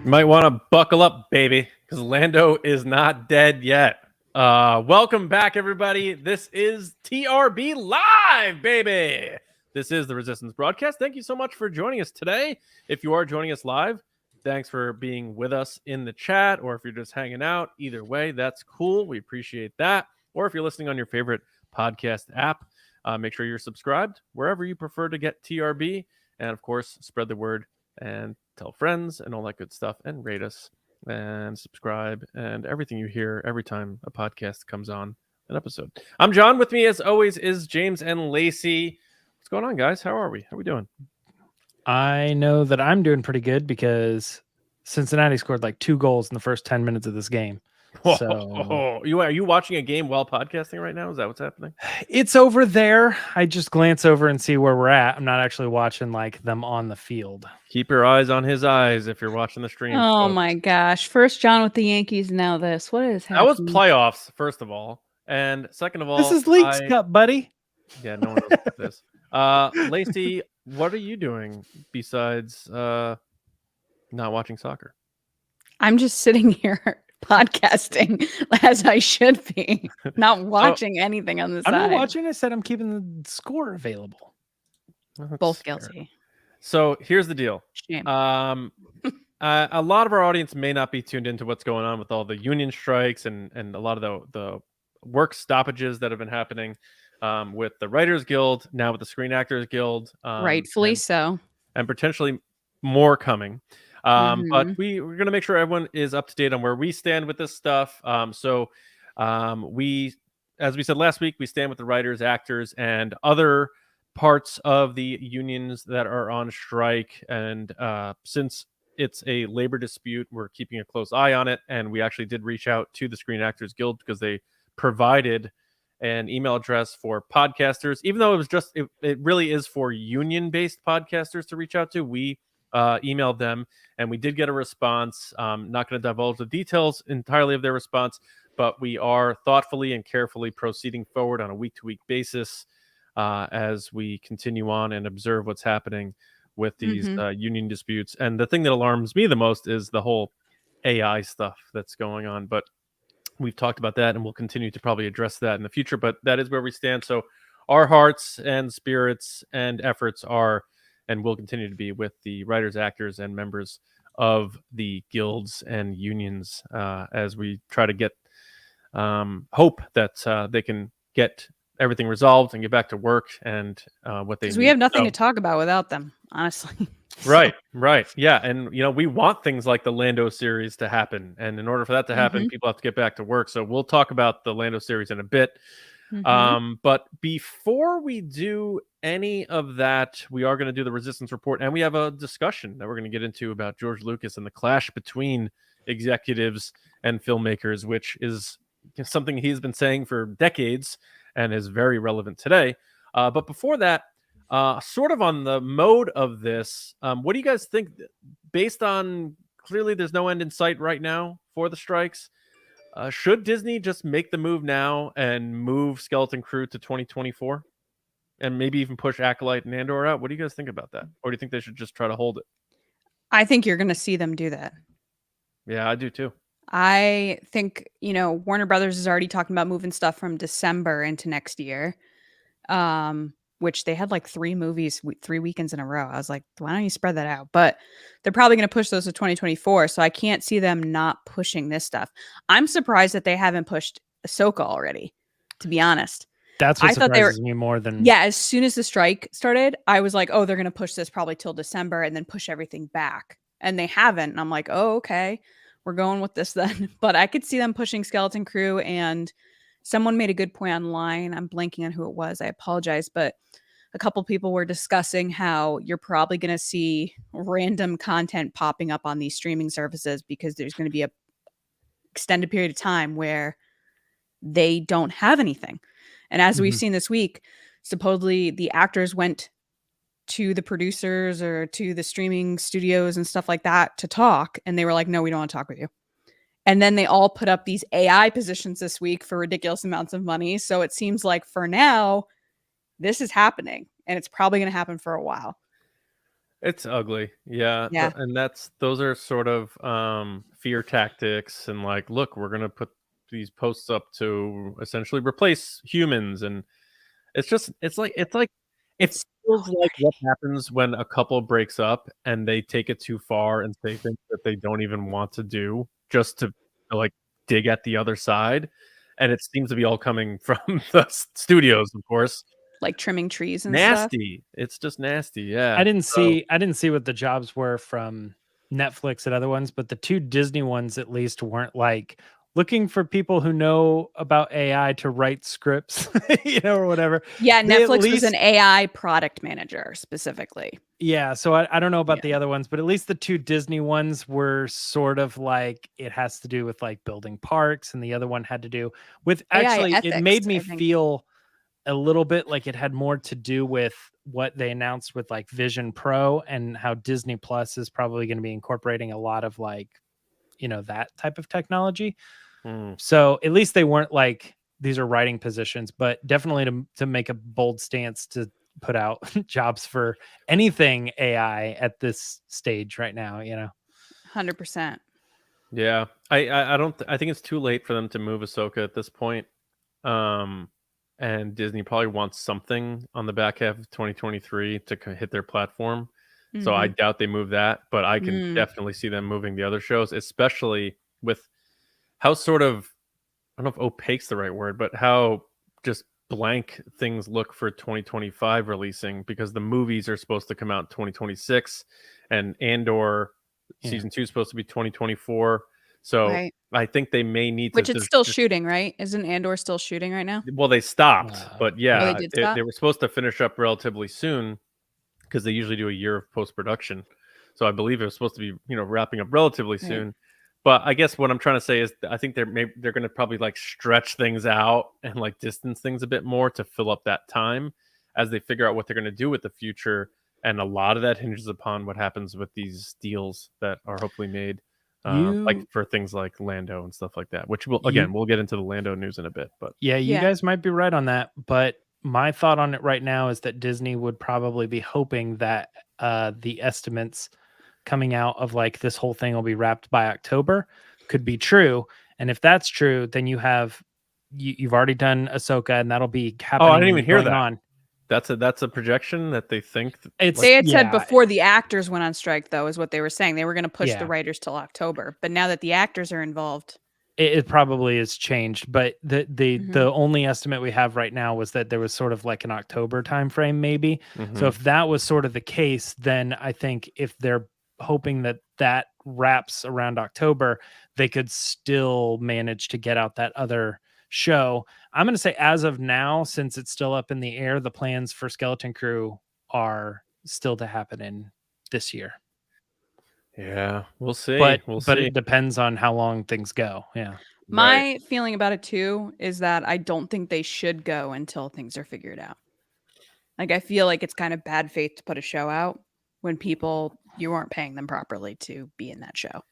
You might want to buckle up, baby, because Lando is not dead yet. Welcome back, everybody. This is TRB Live, baby. This is the Resistance broadcast. Thank you so much for joining us today. If you are joining us live, thanks for being with us in the chat, or if you're just hanging out, either way, that's cool. We appreciate that. Or if you're listening on your favorite podcast app, make sure you're subscribed wherever you prefer to get TRB. And of course, spread the word and tell friends and all that good stuff, and rate us and subscribe and everything you hear every time a podcast comes on an episode. I'm John. With me, as always, is James and Lacey. What's going on, guys? How are we? How are we doing? I know that I'm doing pretty good because Cincinnati scored like 2 goals in the first 10 minutes of this game. So are you watching a game while podcasting right now? Is that what's happening? It's over there. I just glance over and see where we're at. I'm not actually watching like them on the field. Keep your eyes on his eyes if you're watching the stream. Oh my gosh. First John with the Yankees, now this. What is happening? That was playoffs, first of all. And second of all, this is Leagues Cup, buddy. Yeah, no one knows what this is. Lacey, what are you doing besides not watching soccer? I'm just sitting here podcasting as I should be, not watching anything on the side. I'm not watching. I said I'm keeping the score available. Both guilty. So here's the deal. Shame. A lot of our audience may not be tuned into what's going on with all the union strikes and a lot of the work stoppages that have been happening with the Writers Guild, now with the Screen Actors Guild. Rightfully so. And potentially more coming. But we're going to make sure everyone is up to date on where we stand with this stuff. We, as we said last week, we stand with the writers, actors, and other parts of the unions that are on strike. And since it's a labor dispute, we're keeping a close eye on it. And we actually did reach out to the Screen Actors Guild because they provided an email address for podcasters, even though it was just, it really is for union-based podcasters to reach out to. We emailed them and we did get a response. Not going to divulge the details entirely of their response, but we are thoughtfully and carefully proceeding forward on a week-to-week basis as we continue on and observe what's happening with these union disputes. And the thing that alarms me the most is the whole AI stuff that's going on. But we've talked about that and we'll continue to probably address that in the future. But that is where we stand. So our hearts and spirits and efforts are and will continue to be with the writers, actors, and members of the guilds and unions as we try to get hope that they can get everything resolved and get back to work and what they need. Because we have nothing to talk about without them, honestly. Right. Yeah, and we want things like the Lando series to happen, and in order for that to happen, people have to get back to work. So we'll talk about the Lando series in a bit. But before we do any of that, we are going to do the Resistance Report, and we have a discussion that we're going to get into about George Lucas and the clash between executives and filmmakers, which is something he's been saying for decades and is very relevant today. But before that, sort of on the mode of this, what do you guys think, based on clearly there's no end in sight right now for the strikes? Should Disney just make the move now and move Skeleton Crew to 2024 and maybe even push Acolyte and Andor out? What do you guys think about that? Or do you think they should just try to hold it? I think you're going to see them do that. Yeah, I do too. I think, Warner Brothers is already talking about moving stuff from December into next year, which they had like 3 movies, 3 weekends in a row. I was like, why don't you spread that out? But they're probably going to push those to 2024. So I can't see them not pushing this stuff. I'm surprised that they haven't pushed Ahsoka already, to be honest. That's what surprises me more than... Yeah, as soon as the strike started, I was like, oh, they're going to push this probably till December and then push everything back. And they haven't. And I'm like, oh, okay, we're going with this then. But I could see them pushing Skeleton Crew, and someone made a good point online. I'm blanking on who it was. I apologize. But a couple people were discussing how you're probably going to see random content popping up on these streaming services because there's going to be a extended period of time where they don't have anything. And as we've seen this week, supposedly the actors went to the producers or to the streaming studios and stuff like that to talk. And they were like, no, we don't want to talk with you. And then they all put up these AI positions this week for ridiculous amounts of money. So it seems like for now, this is happening, and it's probably going to happen for a while. It's ugly. Yeah. Yeah. And those are sort of fear tactics and like, look, we're gonna put these posts up to essentially replace humans. And it's like it It's feels like what happens when a couple breaks up and they take it too far and say things that they don't even want to do just to like dig at the other side. And it seems to be all coming from the studios, of course. like trimming trees and stuff. Nasty. It's just nasty. Yeah. I didn't see what the jobs were from Netflix and other ones, but the two Disney ones at least weren't like looking for people who know about AI to write scripts, or whatever. Yeah, They at Netflix was an least- AI product manager specifically. Yeah, so I don't know about Yeah. the other ones, but at least the two Disney ones were sort of like it has to do with like building parks, and the other one had to do with AI actually it ethics, made me I think. feel a little bit like it had more to do with what they announced with like Vision Pro and how Disney Plus is probably going to be incorporating a lot of like, that type of technology. So at least they weren't like these are writing positions, but definitely to make a bold stance to put out jobs for anything AI at this stage right now, 100%. Yeah. I don't I think it's too late for them to move Ahsoka at this point. And Disney probably wants something on the back half of 2023 to hit their platform. So I doubt they move that, but I can definitely see them moving the other shows, especially with how sort of, I don't know if opaque's the right word, but how just blank things look for 2025 releasing, because the movies are supposed to come out in 2026 and Andor season 2 is supposed to be 2024. So Right. I think they may need Which to it's still shooting, right? Isn't Andor still shooting right now? well, they stopped, but yeah, Oh, they did stop? they were supposed to finish up relatively soon because they usually do a year of post-production. So I believe it was supposed to be, wrapping up relatively Right. soon. But I guess what I'm trying to say is I think they're going to probably like stretch things out and like distance things a bit more to fill up that time as they figure out what they're going to do with the future. And a lot of that hinges upon what happens with these deals that are hopefully made, like for things like Lando and stuff like that, which we'll get into the Lando news in a bit. But you Yeah. guys might be right on that. But my thought on it right now is that Disney would probably be hoping that the estimates coming out of like this whole thing will be wrapped by October could be true. And if that's true, then you've already done Ahsoka, and that'll be happening. Oh, I didn't even hear that. On. That's a projection that they think. They had said before the actors went on strike, though, is what they were saying. They were going to push the writers till October. But now that the actors are involved, it probably has changed. But the only estimate we have right now was that there was sort of like an October timeframe, maybe. So if that was sort of the case, then I think if they're hoping that wraps around October, they could still manage to get out that other show. I'm going to say as of now, since it's still up in the air, the plans for Skeleton Crew are still to happen in this year. Yeah, we'll see. But it depends on how long things go. Yeah. My feeling about it too is that I don't think they should go until things are figured out. Like, I feel like it's kind of bad faith to put a show out when you aren't paying them properly to be in that show.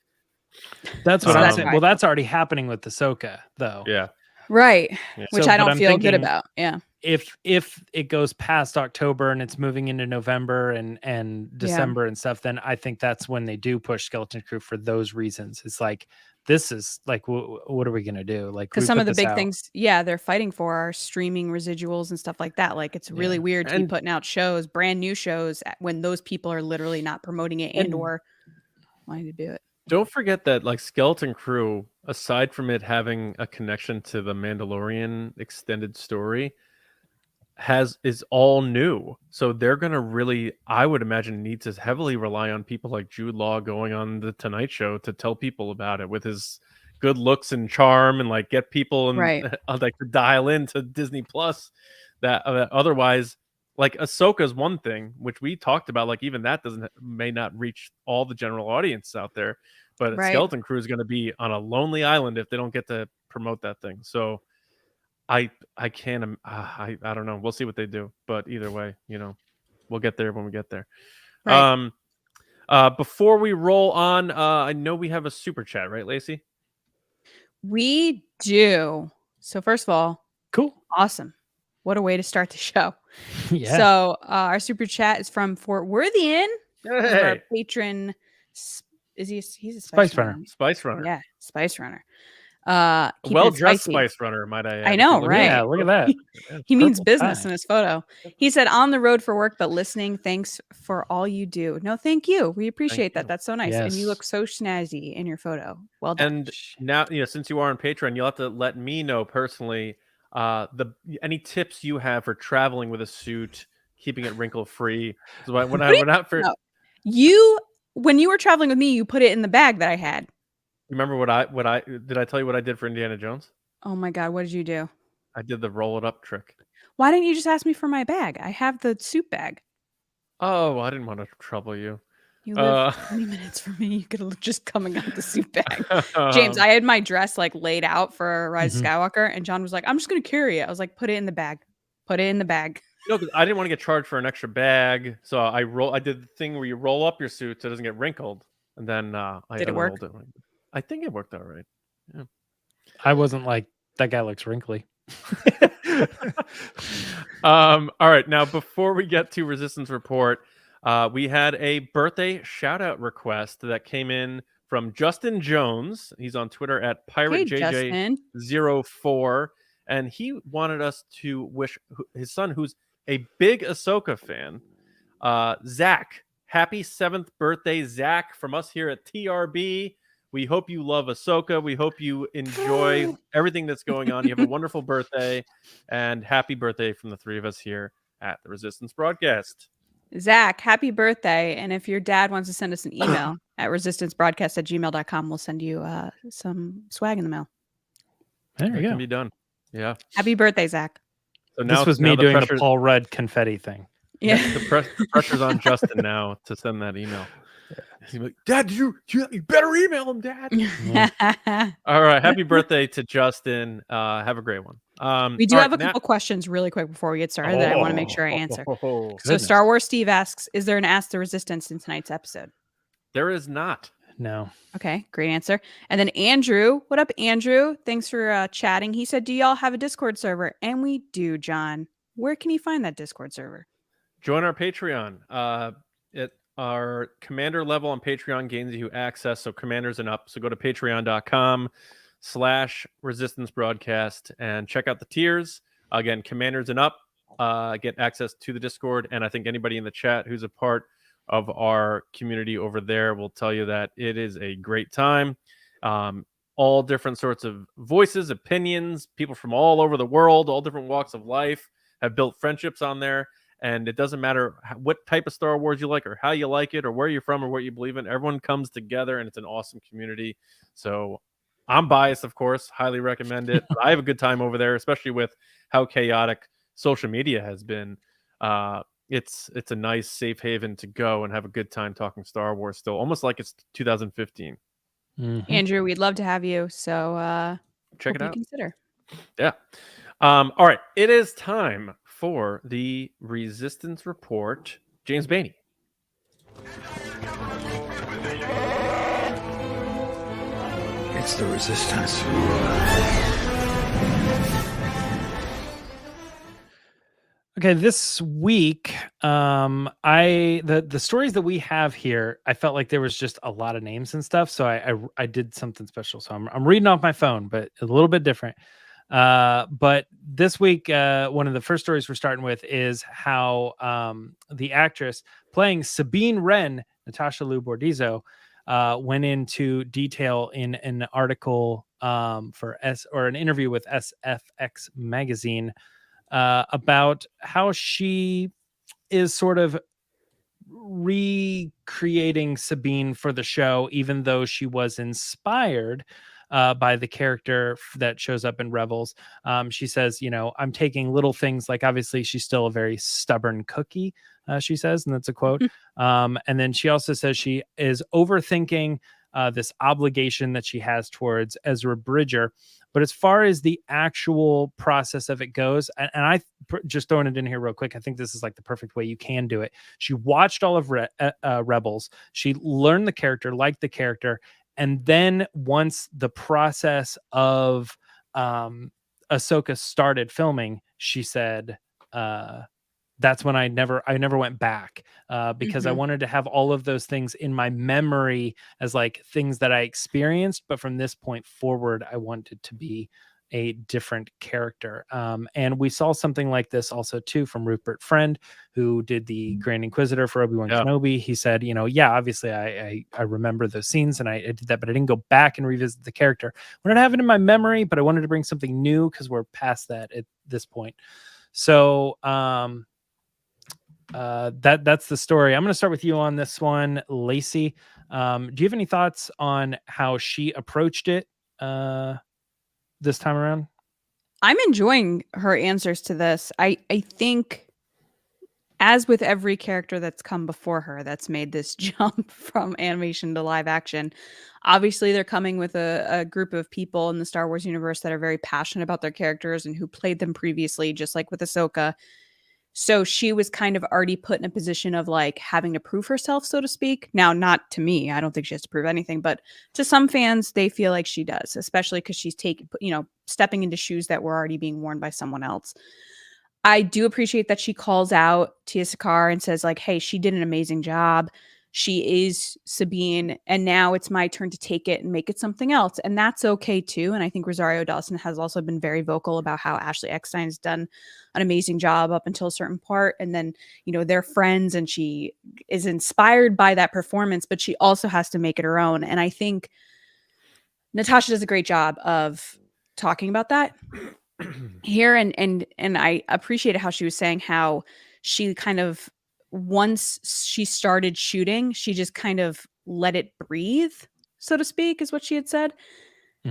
That's what I'm saying. Well, that's already happening with Ahsoka, though. Yeah. Right. Yeah. Which I don't feel good about. Yeah. If it goes past October and it's moving into November and December and stuff, then I think that's when they do push Skeleton Crew for those reasons. It's like, this is like, what are we going to do? Like, because some of the big things, they're fighting for are streaming residuals and stuff like that. Like, it's really weird to be putting out shows, brand new shows, when those people are literally not promoting it and or wanting to do it. Don't forget that like Skeleton Crew, aside from it having a connection to the Mandalorian extended story, is all new. So they're gonna really, I would imagine, need to heavily rely on people like Jude Law going on the Tonight Show to tell people about it with his good looks and charm, and like get people and like to dial into Disney Plus. That otherwise, like Ahsoka's one thing, which we talked about, like even that may not reach all the general audience out there. But Skeleton Crew is going to be on a lonely island if they don't get to promote that thing. So I can't. I don't know. We'll see what they do. But either way, we'll get there when we get there. Right. Before we roll on, I know we have a super chat, right, Lacey? We do. So first of all, cool, awesome. What a way to start the show. Yeah. So our super chat is from Fort Worthian, One of our Hey, patron. Is he's a Spice Runner. Spice Runner. Yeah, Spice Runner. Keeping Well it dressed spicy. Spice Runner, might I add. I if know, you look right? Yeah, look at that. He means Purple business tie. in his photo. He said, "On the road for work, but listening. Thanks for all you do." No, thank you. We appreciate that. you. That's so nice. And you Yes. look so snazzy in your photo. Well done. And now, since you are on Patreon, you'll have to let me know personally any tips you have for traveling with a suit, keeping it wrinkle free. So when I went out for, No. When you were traveling with me, you put it in the bag that I had. remember what I did? I tell you what I did for Indiana Jones? Oh my God, what did you do? I did the roll it up trick. Why didn't you just ask me for my bag? I have the suit bag. Oh, I didn't want to trouble you. You live 20 minutes from me. You could have just come and got the suit bag. James, I had my dress like laid out for Rise of Skywalker, and John was like, "I'm just gonna carry it." I was like, "Put it in the bag. Put it in the bag." No, 'cause I didn't want to get charged for an extra bag, so I did the thing where you roll up your suit so it doesn't get wrinkled, and then I Did it work? unrolled it. I think it worked all right. Yeah. I wasn't like, that guy looks wrinkly. All right, now before we get to Resistance Report, we had a birthday shout out request that came in from Justin Jones. He's on Twitter at PirateJJ04, and he wanted us to wish his son, who's a big Ahsoka fan, Zach, happy 7th birthday, Zach, from us here at TRB. We hope you love Ahsoka. We hope you enjoy everything that's going on. You have a wonderful birthday, and happy birthday from the three of us here at the Resistance Broadcast. Zach, happy birthday. And if your dad wants to send us an email at resistancebroadcast@gmail.com, we'll send you some swag in the mail. There you That go. can be done. Yeah. Happy birthday, Zach. So now This was me doing the Paul Rudd confetti thing. Yeah. The pressure's on Justin now to send that email. He's like, Dad, you better email him, Dad. All right. Happy birthday to Justin. Have a great one. We do all have right, a couple questions really quick before we get started that I want to make sure I answer. So Star Wars Steve asks, is there an Ask the Resistance in tonight's episode? There is not. No. Okay, great answer. And then Andrew, what up, Andrew? Thanks for chatting. He said, do y'all have a Discord server? And we do, John. Where can he find that Discord server? Join our Patreon. At our commander level on Patreon gains you access. So commanders and up. So go to patreon.com/resistance broadcast and check out the tiers. Again, commanders and up get access to the Discord. And I think anybody in the chat who's a part of our community over there will tell you that it is a great time. All different sorts of voices, opinions, people from all over the world, all different walks of life have built friendships on there. And it doesn't matter what type of Star Wars you like or how you like it or where you're from or what you believe in. Everyone comes together and it's an awesome community. So I'm biased, of course. Highly recommend it. But I have a good time over there, especially with how chaotic social media has been. It's a nice safe haven to go and have a good time talking Star Wars still, almost like it's 2015. Andrew, we'd love to have you. So check it out. Consider. Yeah. All right. It is time for the Resistance Report. James Baney. It's the Resistance. Okay, this week, the stories that we have here, I felt like there was just a lot of names and stuff, so I did something special. So I'm reading off my phone, but a little bit different. But this week, one of the first stories we're starting with is how the actress playing Sabine Wren, Natasha Liu Bordizzo, went into detail in an article for an interview with SFX magazine about how she is sort of recreating Sabine for the show, even though she was inspired by the character that shows up in Rebels. She says, I'm taking little things, like obviously she's still a very stubborn cookie, she says, and that's a quote. And then she also says she is overthinking this obligation that she has towards Ezra Bridger. But as far as the actual process of it goes, and I just throwing it in here real quick, I think this is like the perfect way you can do it. She watched all of Rebels. She learned the character, liked the character. And then once the process of Ahsoka started filming, she said, that's when I never went back, because I wanted to have all of those things in my memory as like things that I experienced. But from this point forward, I wanted to be a different character. And we saw something like this also too from Rupert Friend, who did the Grand Inquisitor for Obi-Wan Kenobi. He said, you know, yeah, obviously I remember those scenes and I did that, but I didn't go back and revisit the character. I wanted to have it in my memory, but I wanted to bring something new because we're past that at this point. So that's the story. I'm going to start with you on this one, Lacey. Do you have any thoughts on how she approached it this time around? I'm enjoying her answers to this. I think, as with every character that's come before her that's made this jump from animation to live action, obviously they're coming with a group of people in the Star Wars universe that are very passionate about their characters and who played them previously, just like with Ahsoka. So she was kind of already put in a position of like having to prove herself, so to speak. Now, not to me, I don't think she has to prove anything, but to some fans, they feel like she does, especially because she's taking, you know, stepping into shoes that were already being worn by someone else. I do appreciate that she calls out Tia Sakar and says like, hey, she did an amazing job. She is Sabine, and now it's my turn to take it and make it something else. And that's okay too. And I think Rosario Dawson has also been very vocal about how Ashley Eckstein has done an amazing job up until a certain part. And then, you know, they're friends and she is inspired by that performance, but she also has to make it her own. And I think Natasha does a great job of talking about that here. And I appreciated how she was saying how she kind of, once she started shooting, she just kind of let it breathe, so to speak, is what she had said.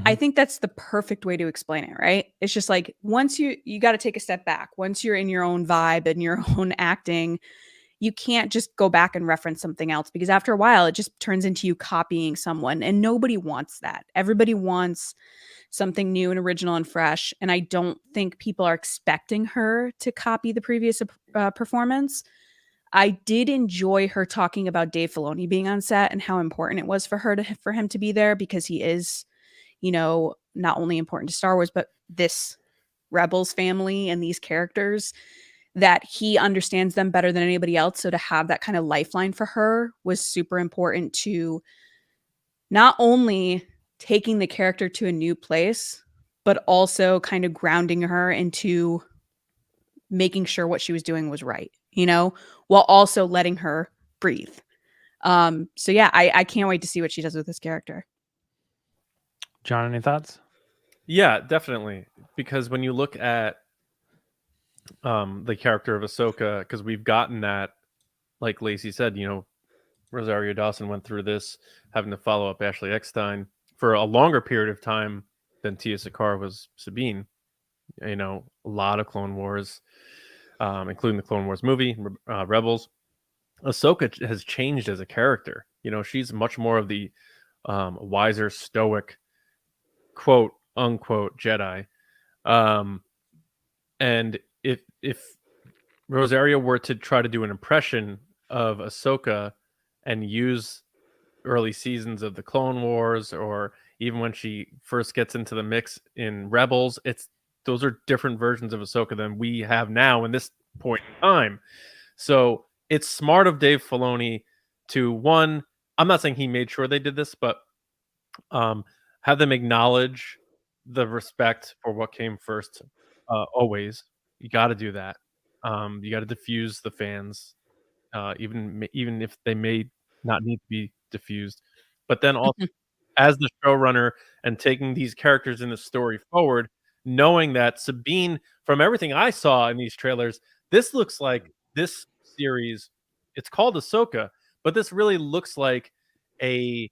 I think that's the perfect way to explain it, right? It's just like, once you got to take a step back. Once you're in your own vibe and your own acting, you can't just go back and reference something else, because after a while it just turns into you copying someone, and nobody wants that. Everybody wants something new and original and fresh. And I don't think people are expecting her to copy the previous performance. I did enjoy her talking about Dave Filoni being on set and how important it was for him to be there, because he is, you know, not only important to Star Wars, but this Rebels family and these characters, that he understands them better than anybody else. So to have that kind of lifeline for her was super important to not only taking the character to a new place, but also kind of grounding her into making sure what she was doing was right, you know, while also letting her breathe. So yeah, I can't wait to see what she does with this character. John, any thoughts? Yeah, definitely. Because when you look at the character of Ahsoka, because we've gotten that, like Lacey said, you know, Rosario Dawson went through this, having to follow up Ashley Eckstein for a longer period of time than Tia Sakar was Sabine. You know, a lot of Clone Wars, including the Clone Wars movie, Rebels. Ahsoka has changed as a character. You know, she's much more of the wiser, stoic, quote unquote Jedi. And if Rosario were to try to do an impression of Ahsoka and use early seasons of the Clone Wars, or even when she first gets into the mix in Rebels, those are different versions of Ahsoka than we have now in this point in time. So it's smart of Dave Filoni to, one, I'm not saying he made sure they did this, but have them acknowledge the respect for what came first. Always, you got to do that. You got to diffuse the fans, even if they may not need to be diffused. But then also, as the showrunner and taking these characters in the story forward, knowing that Sabine, from everything I saw in these trailers, this looks like this series. It's called Ahsoka, but this really looks like a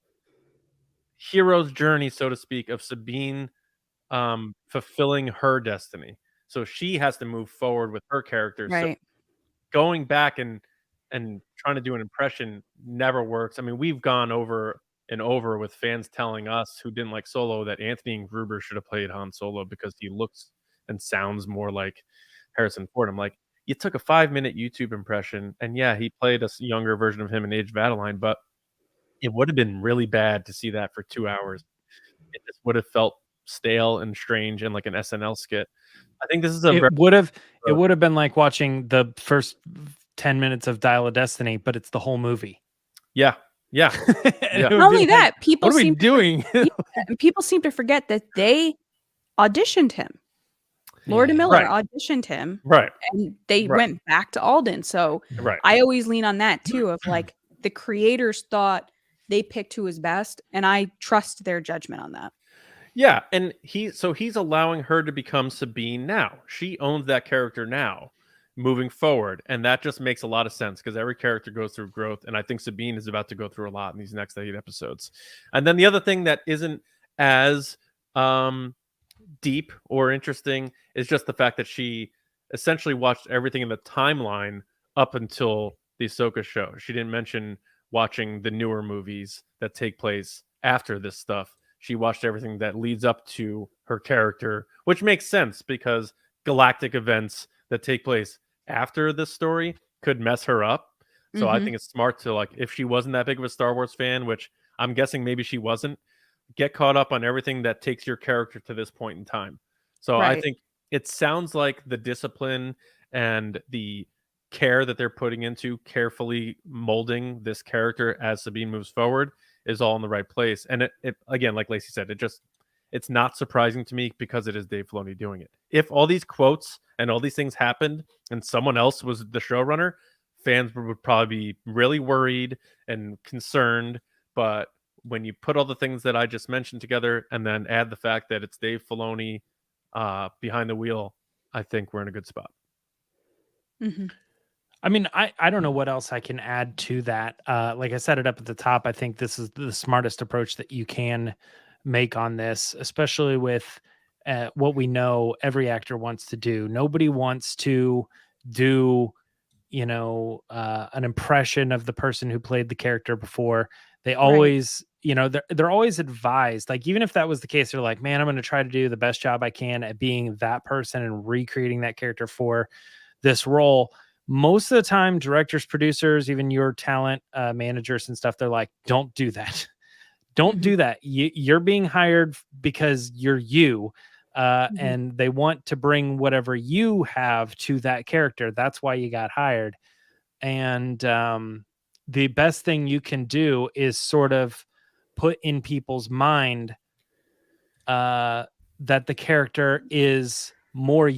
hero's journey, so to speak, of Sabine fulfilling her destiny. So she has to move forward with her character. Right. So going back and trying to do an impression never works. I mean, we've gone over and over with fans telling us who didn't like Solo that Anthony Gruber should have played Han Solo because he looks and sounds more like Harrison Ford. I'm like, you took a 5-minute YouTube impression, and yeah, he played a younger version of him in Age of Adeline, but it would have been really bad to see that for 2 hours. It just would have felt stale and strange and like an SNL skit. I think this is a It would have been like watching the first 10 minutes of Dial of Destiny, but it's the whole movie. Yeah. Yeah. Not only that, people what are we seem doing? people seem to forget that they auditioned him. Lord and Miller Right. auditioned him, Right. and they went back to Alden. So Right. I always lean on that too, of like the creators thought they picked who was best, and I trust their judgment on that. Yeah, and he's allowing her to become Sabine now. She owns that character now, moving forward, and that just makes a lot of sense because every character goes through growth, and I think Sabine is about to go through a lot in these next 8 episodes. And then the other thing that isn't as deep or interesting is just the fact that she essentially watched everything in the timeline up until the Ahsoka show. She didn't mention watching the newer movies that take place after this stuff. She watched everything that leads up to her character, which makes sense because galactic events that take place after this story could mess her up. So I think it's smart to, like, if she wasn't that big of a Star Wars fan, which I'm guessing maybe she wasn't, get caught up on everything that takes your character to this point in time. So I think it sounds like the discipline and the care that they're putting into carefully molding this character as Sabine moves forward is all in the right place. And it again, like Lacey said, it's not surprising to me because it is Dave Filoni doing it. If all these quotes and all these things happened and someone else was the showrunner, fans would probably be really worried and concerned. But when you put all the things that I just mentioned together and then add the fact that it's Dave Filoni behind the wheel, I think we're in a good spot. I mean, I don't know what else I can add to that. Like I set it up at the top, I think this is the smartest approach that you can make on this, especially with what we know every actor wants to do. Nobody wants to do, an impression of the person who played the character before. They always, they're always advised, like, even if that was the case, they're like, man, I'm going to try to do the best job I can at being that person and recreating that character for this role. Most of the time, directors, producers, even your talent managers and stuff, they're like, don't do that. Don't do that. You're being hired because you're you. And they want to bring whatever you have to that character. That's why you got hired. And the best thing you can do is sort of put in people's mind that the character is more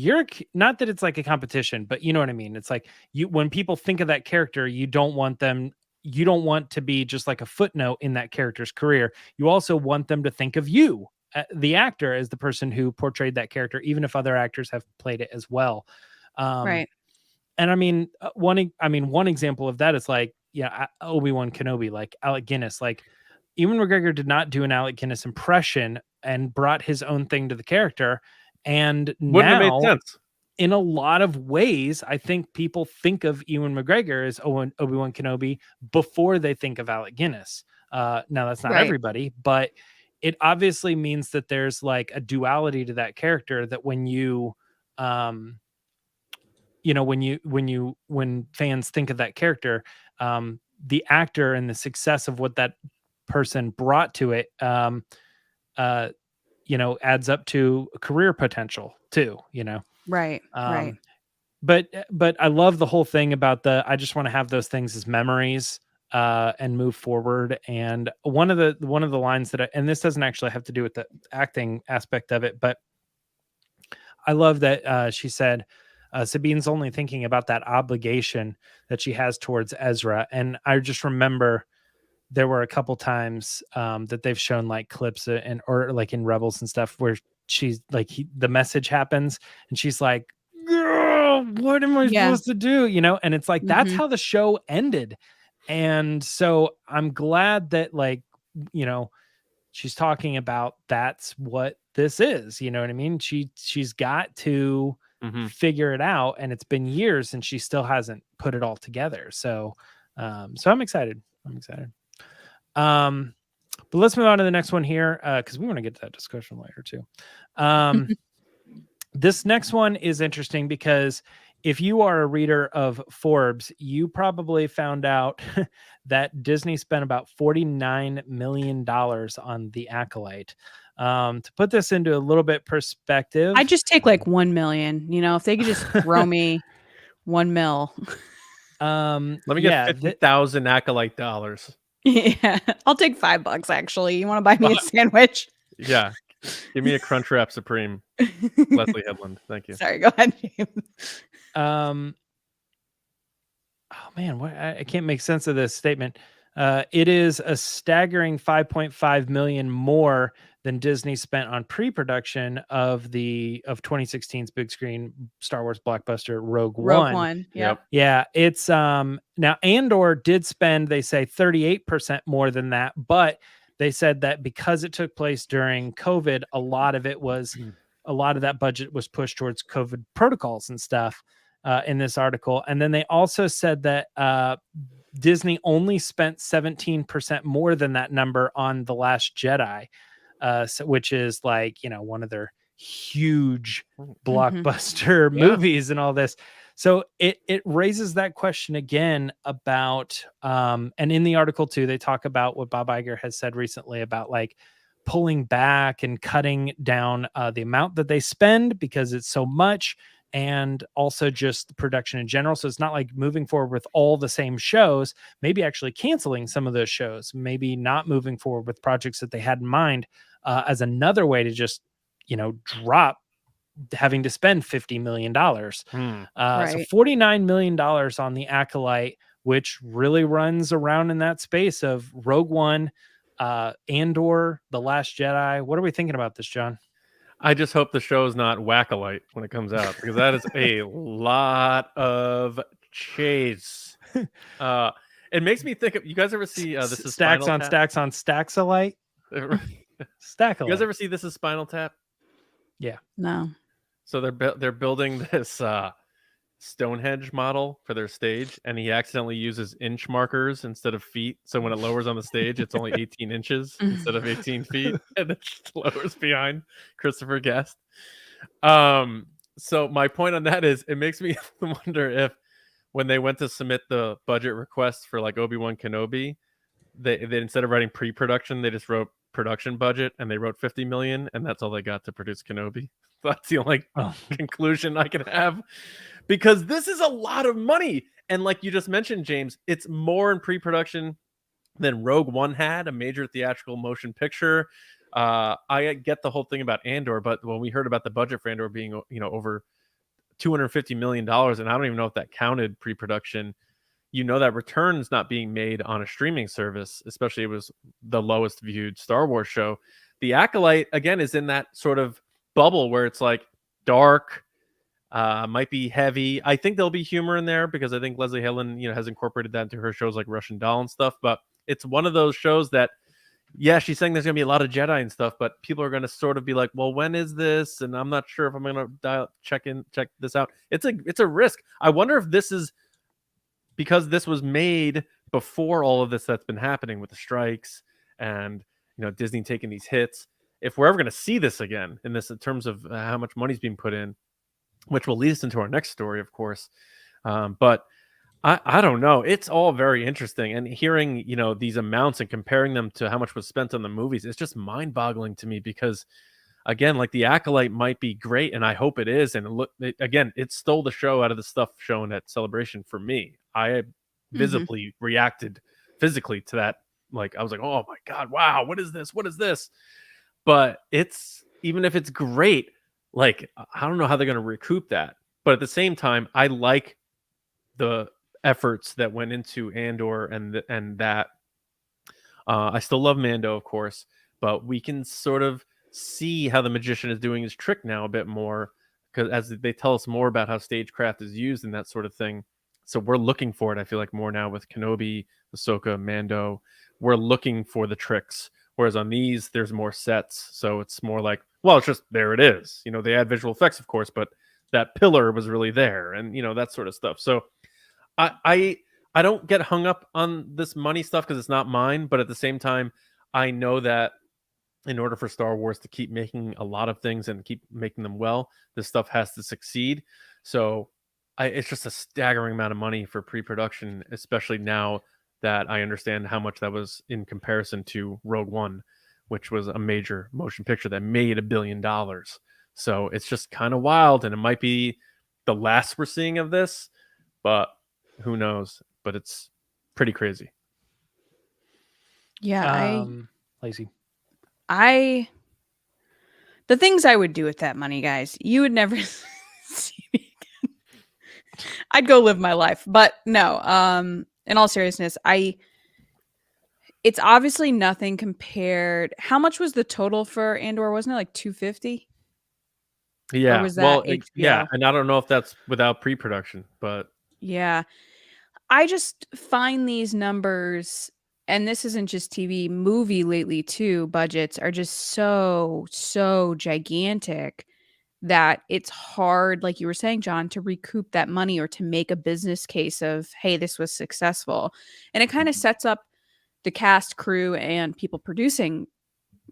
not that it's like a competition, but you know what I mean? It's like when people think of that character, you don't want to be just like a footnote in that character's career. You also want them to think of you, the actor, as the person who portrayed that character, even if other actors have played it as well. Right. And I mean, one example of that is like, Obi-Wan Kenobi, like Alec Guinness, like Ewan McGregor did not do an Alec Guinness impression and brought his own thing to the character. And wouldn't have made sense. In a lot of ways, I think people think of Ewan McGregor as Obi-Wan Kenobi before they think of Alec Guinness. Now that's not everybody, but it obviously means that there's like a duality to that character that when fans think of that character, the actor and the success of what that person brought to it, adds up to career potential too, Right. Right. But I love the whole thing about I just want to have those things as memories and move forward. And one of the lines and this doesn't actually have to do with the acting aspect of it, but I love that she said, Sabine's only thinking about that obligation that she has towards Ezra. And I just remember there were a couple times that they've shown like clips or like in Rebels and stuff where she's like, the message happens and she's like, girl, what am I supposed to do? And it's like, that's how the show ended. And so I'm glad that she's talking about that's what this is. You know what I mean? She's got to figure it out, and it's been years and she still hasn't put it all together. So I'm excited. But let's move on to the next one here because we want to get to that discussion later too. This next one is interesting because if you are a reader of Forbes, you probably found out that Disney spent about $49 million on The Acolyte. To put this into a little bit perspective, I'd just take like 1 million. You know, if they could just throw me 1 mil. Let me get 50,000 acolyte dollars. Yeah, I'll take $5 actually. You want to buy me a sandwich? Yeah, give me a Crunchwrap Supreme. Leslie Headland, thank you. Sorry, go ahead, James. Oh man, what I can't make sense of this statement. It is a staggering 5.5 million more than Disney spent on pre-production of 2016's big screen Star Wars blockbuster Rogue One. Yep. Yeah, it's now Andor did spend, they say, 38% more than that, but they said that because it took place during COVID, a lot of that budget was pushed towards COVID protocols and stuff in this article. And then they also said that Disney only spent 17% more than that number on The Last Jedi, which is like, one of their huge blockbuster movies and all this. So it raises that question again about, and in the article too, they talk about what Bob Iger has said recently about like pulling back and cutting down the amount that they spend because it's so much, and also just the production in general. So it's not like moving forward with all the same shows, maybe actually canceling some of those shows, maybe not moving forward with projects that they had in mind as another way to just, drop having to spend $50 million. Right. So $49 million on the Acolyte, which really runs around in that space of Rogue One, Andor, The Last Jedi. What are we thinking about this, John? I just hope the show is not Whack-A-Lite when it comes out, because that is a lot of chase. It makes me think of, you guys ever see this is stacks Spinal on Tap? stacks on stacks of light? Stack of You guys light. ever see This Is Spinal Tap? Yeah. No. So they're building this Stonehenge model for their stage, and he accidentally uses inch markers instead of feet. So when it lowers on the stage, it's only 18 inches instead of 18 feet, and it just lowers behind Christopher Guest. So my point on that is, it makes me wonder if when they went to submit the budget request for like Obi-Wan Kenobi, they instead of writing pre-production, they just wrote production budget, and they wrote 50 million, and that's all they got to produce Kenobi. That's the only conclusion I can have, because this is a lot of money. And like you just mentioned, James, it's more in pre-production than Rogue One had, a major theatrical motion picture. I get the whole thing about Andor, but when we heard about the budget for Andor being, over $250 million, and I don't even know if that counted pre-production, that return's not being made on a streaming service, especially it was the lowest viewed Star Wars show. The Acolyte, again, is in that sort of bubble where it's like dark, might be heavy. I think there'll be humor in there because I think Leslie Headland, has incorporated that into her shows like Russian Doll and stuff. But it's one of those shows that, yeah, she's saying there's gonna be a lot of Jedi and stuff, but people are gonna sort of be like, well, when is this? And I'm not sure if I'm gonna check this out. It's a risk. I wonder if this is because this was made before all of this that's been happening with the strikes and Disney taking these hits. If we're ever going to see this again in terms of how much money's being put in, which will lead us into our next story, of course. But I don't know. It's all very interesting, and hearing these amounts and comparing them to how much was spent on the movies, it's just mind-boggling to me, because again, like the Acolyte might be great, and I hope it is. And it stole the show out of the stuff shown at Celebration for me. I visibly reacted physically to that. Like I was like, oh my God, wow, what is this? What is this? But even if it's great, like I don't know how they're going to recoup that. But at the same time, I like the efforts that went into Andor and that. I still love Mando, of course, but we can sort of see how the magician is doing his trick now a bit more, because as they tell us more about how stagecraft is used and that sort of thing. So we're looking for it, I feel like, more now with Kenobi, Ahsoka, Mando. We're looking for the tricks. Whereas on these, there's more sets. So it's more like, well, it's just, there it is. They add visual effects, of course, but that pillar was really there, and, that sort of stuff. So I don't get hung up on this money stuff because it's not mine. But at the same time, I know that in order for Star Wars to keep making a lot of things and keep making them well, this stuff has to succeed. So it's just a staggering amount of money for pre-production, especially now that I understand how much that was in comparison to Rogue One, which was a major motion picture that made $1 billion. So it's just kind of wild, and it might be the last we're seeing of this, but who knows? But it's pretty crazy. Yeah, Lacey. The things I would do with that money, guys, you would never see me again. I'd go live my life. But no, in all seriousness, it's obviously nothing compared. How much was the total for Andor? Wasn't it like 250? Yeah. Or was that Well, HBO? yeah, and I don't know if that's without pre-production, but yeah. I just find these numbers, and this isn't just TV, movie lately too, budgets are just so gigantic that it's hard, like you were saying, John, to recoup that money or to make a business case of, hey, this was successful. And it kind of sets up the cast, crew, and people producing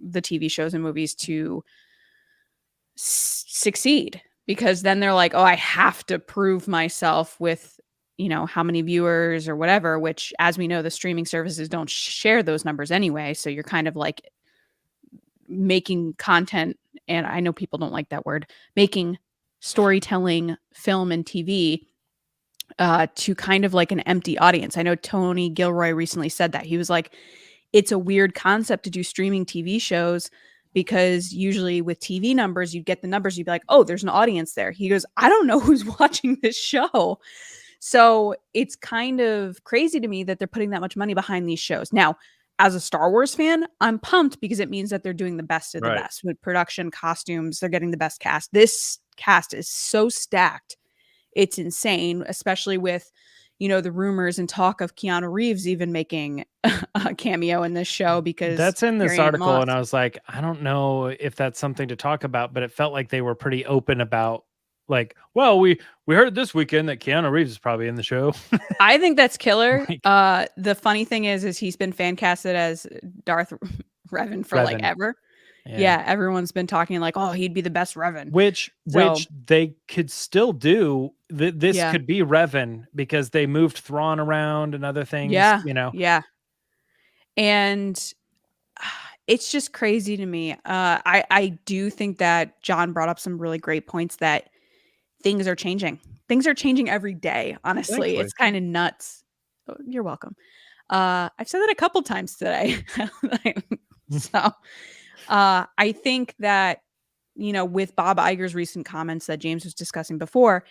the TV shows and movies to succeed, because then they're like, oh, I have to prove myself with, you know, how many viewers or whatever, which, as we know, the streaming services don't share those numbers anyway. So you're kind of like making content, and I know people don't like that word, making storytelling film and TV to kind of like an empty audience. I know Tony Gilroy recently said that. He was like, it's a weird concept to do streaming TV shows, because usually with TV numbers, you'd get the numbers, you'd be like, oh, there's an audience there. He goes, I don't know who's watching this show. So it's kind of crazy to me that they're putting that much money behind these shows. Now, as a Star Wars fan, I'm pumped because it means that they're doing the best of the best with production, costumes. They're getting the best cast. This cast is so stacked. It's insane, especially with, you know, the rumors and talk of Keanu Reeves even making a cameo in this show, because that's in this Harry article. Moss. And I was like, I don't know if that's something to talk about, but it felt like they were pretty open about, like, well, we heard this weekend that Keanu Reeves is probably in the show. I think that's killer. Like, the funny thing is he's been fan casted as Darth Revan for like ever. Yeah, everyone's been talking like, oh, he'd be the best Revan. Which they could still do. This could be Revan, because they moved Thrawn around and other things. Yeah, you know. Yeah, and it's just crazy to me. I do think that John brought up some really great points, that things are changing. Things are changing every day. Honestly, Thankfully. It's kind of nuts. Oh, you're welcome. I've said that a couple times today. So I think that, you know, with Bob Iger's recent comments that James was discussing before,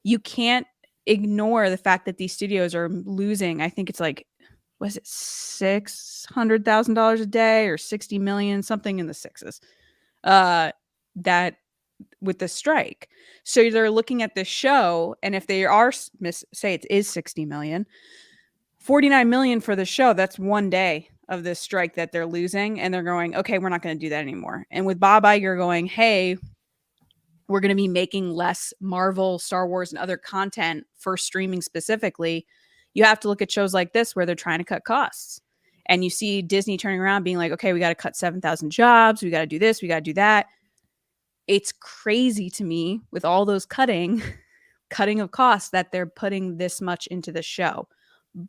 you can't ignore the fact that these studios are losing, I think it's like, was it $600,000 a day or 60 million, something in the sixes, that with the strike. So they're looking at this show, and if they are, say it is 60 million, 49 million for the show, that's one day of this strike that they're losing, and they're going, okay, we're not going to do that anymore. And with Bob Iger going, hey, we're going to be making less Marvel, Star Wars, and other content for streaming specifically, you have to look at shows like this where they're trying to cut costs. And you see Disney turning around being like, okay, we got to cut 7,000 jobs. We got to do this. We got to do that. It's crazy to me with all those cutting of costs that they're putting this much into the show.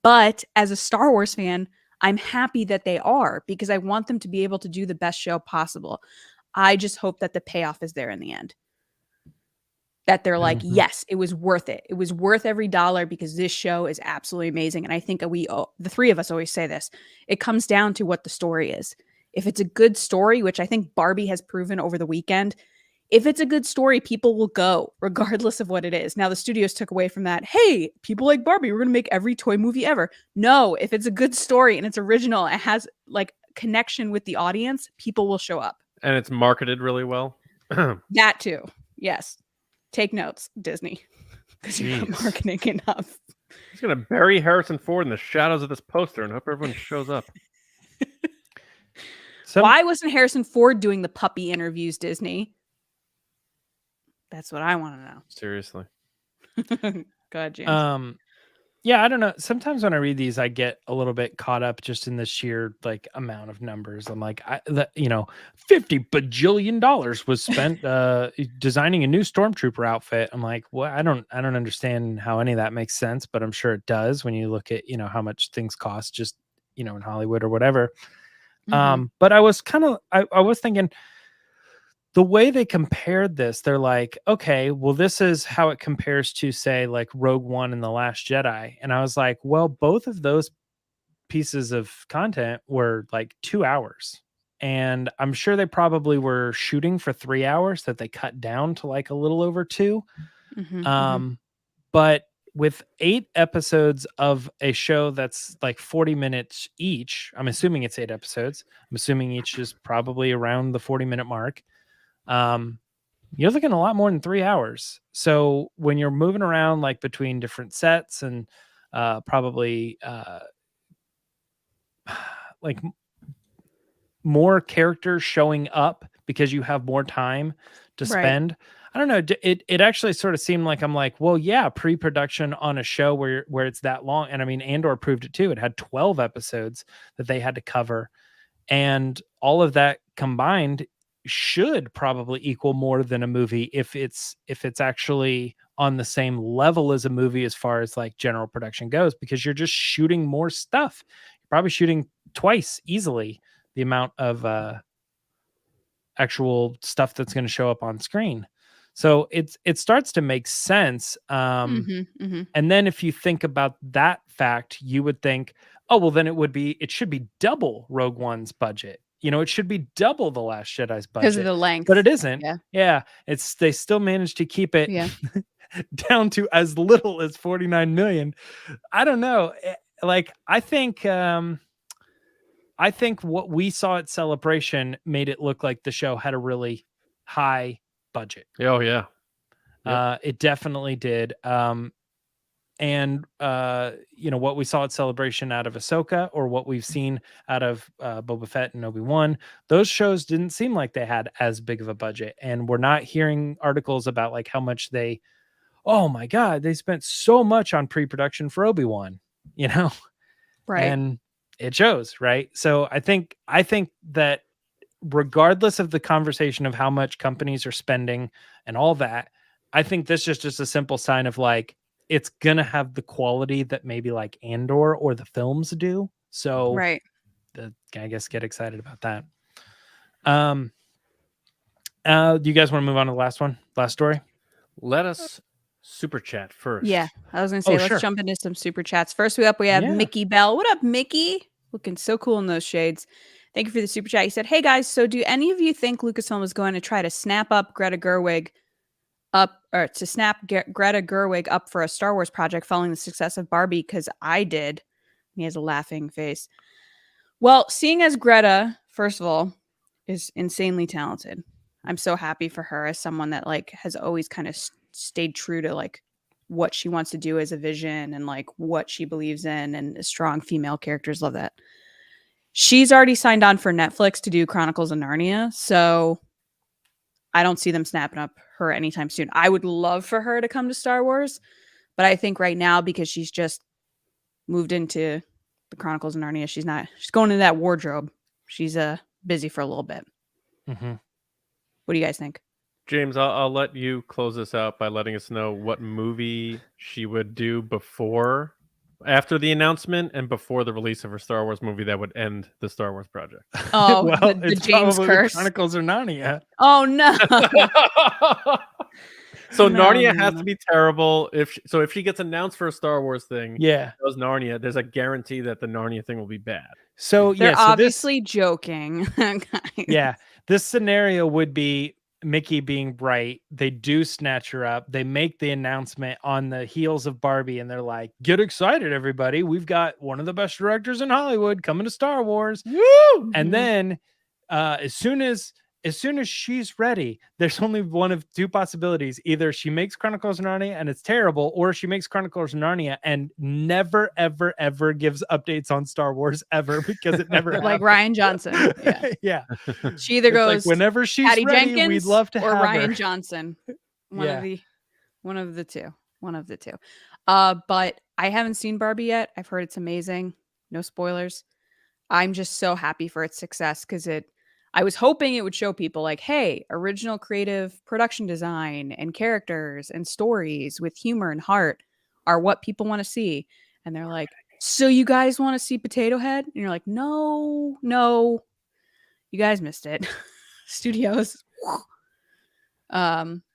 But as a Star Wars fan, I'm happy that they are, because I want them to be able to do the best show possible. I just hope that the payoff is there in the end. That they're like, yes, it was worth it. It was worth every dollar, because this show is absolutely amazing. And I think the three of us always say this. It comes down to what the story is. If it's a good story, which I think Barbie has proven over the weekend, if it's a good story, people will go regardless of what it is. Now, the studios took away from that. Hey, people like Barbie, we're going to make every toy movie ever. No, if it's a good story and it's original, it has like connection with the audience, people will show up. And it's marketed really well. That too. Yes. Take notes, Disney, because you're not marketing enough. He's going to bury Harrison Ford in the shadows of this poster and hope everyone shows up. Why wasn't Harrison Ford doing the puppy interviews, Disney? That's what I want to know. Seriously. Go ahead, James. Yeah, I don't know. Sometimes when I read these, I get a little bit caught up just in the sheer like amount of numbers. I'm like, $50 bajillion was spent designing a new stormtrooper outfit. I'm like, well, I don't understand how any of that makes sense, but I'm sure it does when you look at, how much things cost just, in Hollywood or whatever. But I was kind of, I was thinking the way they compared this, they're like, okay, well, this is how it compares to, say, like Rogue One and The Last Jedi. And I was like, well, both of those pieces of content were like 2 hours. And I'm sure they probably were shooting for 3 hours that they cut down to like a little over 2. But with 8 episodes of a show that's like 40 minutes each, I'm assuming it's 8 episodes. I'm assuming each is probably around the 40-minute mark. You're looking a lot more than 3 hours. So when you're moving around like between different sets and probably like more characters showing up because you have more time to spend. I don't know. It actually sort of seemed like I'm like, well, yeah, pre-production on a show where it's that long. And I mean, Andor proved it too. It had 12 episodes that they had to cover. And all of that combined should probably equal more than a movie if it's actually on the same level as a movie as far as like general production goes, because you're just shooting more stuff. You're probably shooting twice easily the amount of actual stuff that's going to show up on screen. So it starts to make sense. And then if you think about that fact, you would think, oh, well, then it should be double Rogue One's budget. You know, it should be double The Last Jedi's budget. Because of the length. But it isn't. Yeah. They still managed to keep it down to as little as 49 million. I don't know. Like, I think what we saw at Celebration made it look like the show had a really high budget. Oh yeah. Yep. It definitely did. And you know, what we saw at Celebration out of Ahsoka, or what we've seen out of Boba Fett and Obi-Wan, those shows didn't seem like they had as big of a budget. And we're not hearing articles about like how much oh my God, they spent so much on pre-production for Obi-Wan, you know? Right. And it shows, right? So I think that regardless of the conversation of how much companies are spending and all that, I think this is just a simple sign of like, it's going to have the quality that maybe like Andor or the films do. So I guess get excited about that. Do you guys want to move on to the last story? Let us super chat first. Yeah, I was going to say, let's jump into some super chats. First we have Mickey Bell. What up, Mickey? Looking so cool in those shades. Thank you for the super chat. He said, hey guys, so do any of you think Lucasfilm is going to try to snap up Greta Gerwig up for a Star Wars project following the success of Barbie? Because I did. He has a laughing face. Well, seeing as Greta, first of all, is insanely talented, I'm so happy for her as someone that like has always kind of stayed true to like what she wants to do as a vision and like what she believes in, and strong female characters. Love that. She's already signed on for Netflix to do Chronicles of Narnia, so I don't see them snapping up her anytime soon. I would love for her to come to Star Wars, but I think right now, because she's just moved into the Chronicles of Narnia, she's going into that wardrobe. She's busy for a little bit. What do you guys think? James, I'll let you close this out by letting us know what movie she would do after the announcement and before the release of her Star Wars movie that would end the Star Wars project. Oh, well, the James curse. Chronicles of Narnia. Oh no. So Narnia has to be terrible. If she gets announced for a Star Wars thing, does Narnia, there's a guarantee that the Narnia thing will be bad. So they're obviously joking. Yeah, this scenario would be Mickey being right. They do snatch her up. They make the announcement on the heels of Barbie, and they're like, "Get excited, everybody! We've got one of the best directors in Hollywood coming to Star Wars." Woo! And then, as soon as she's ready, there's only one of two possibilities: either she makes Chronicles of Narnia and it's terrible, or she makes Chronicles of Narnia and never, ever, ever gives updates on Star Wars ever, because it never like Ryan Johnson. Yeah. She either goes like whenever she's Patty ready, Jenkins, we'd love to or have Ryan her. Johnson. One of the two. But I haven't seen Barbie yet. I've heard it's amazing. No spoilers. I'm just so happy for its success, because I was hoping it would show people like, hey, original creative production design and characters and stories with humor and heart are what people want to see. And they're like, so you guys want to see Potato Head? And you're like, no, You guys missed it. Studios.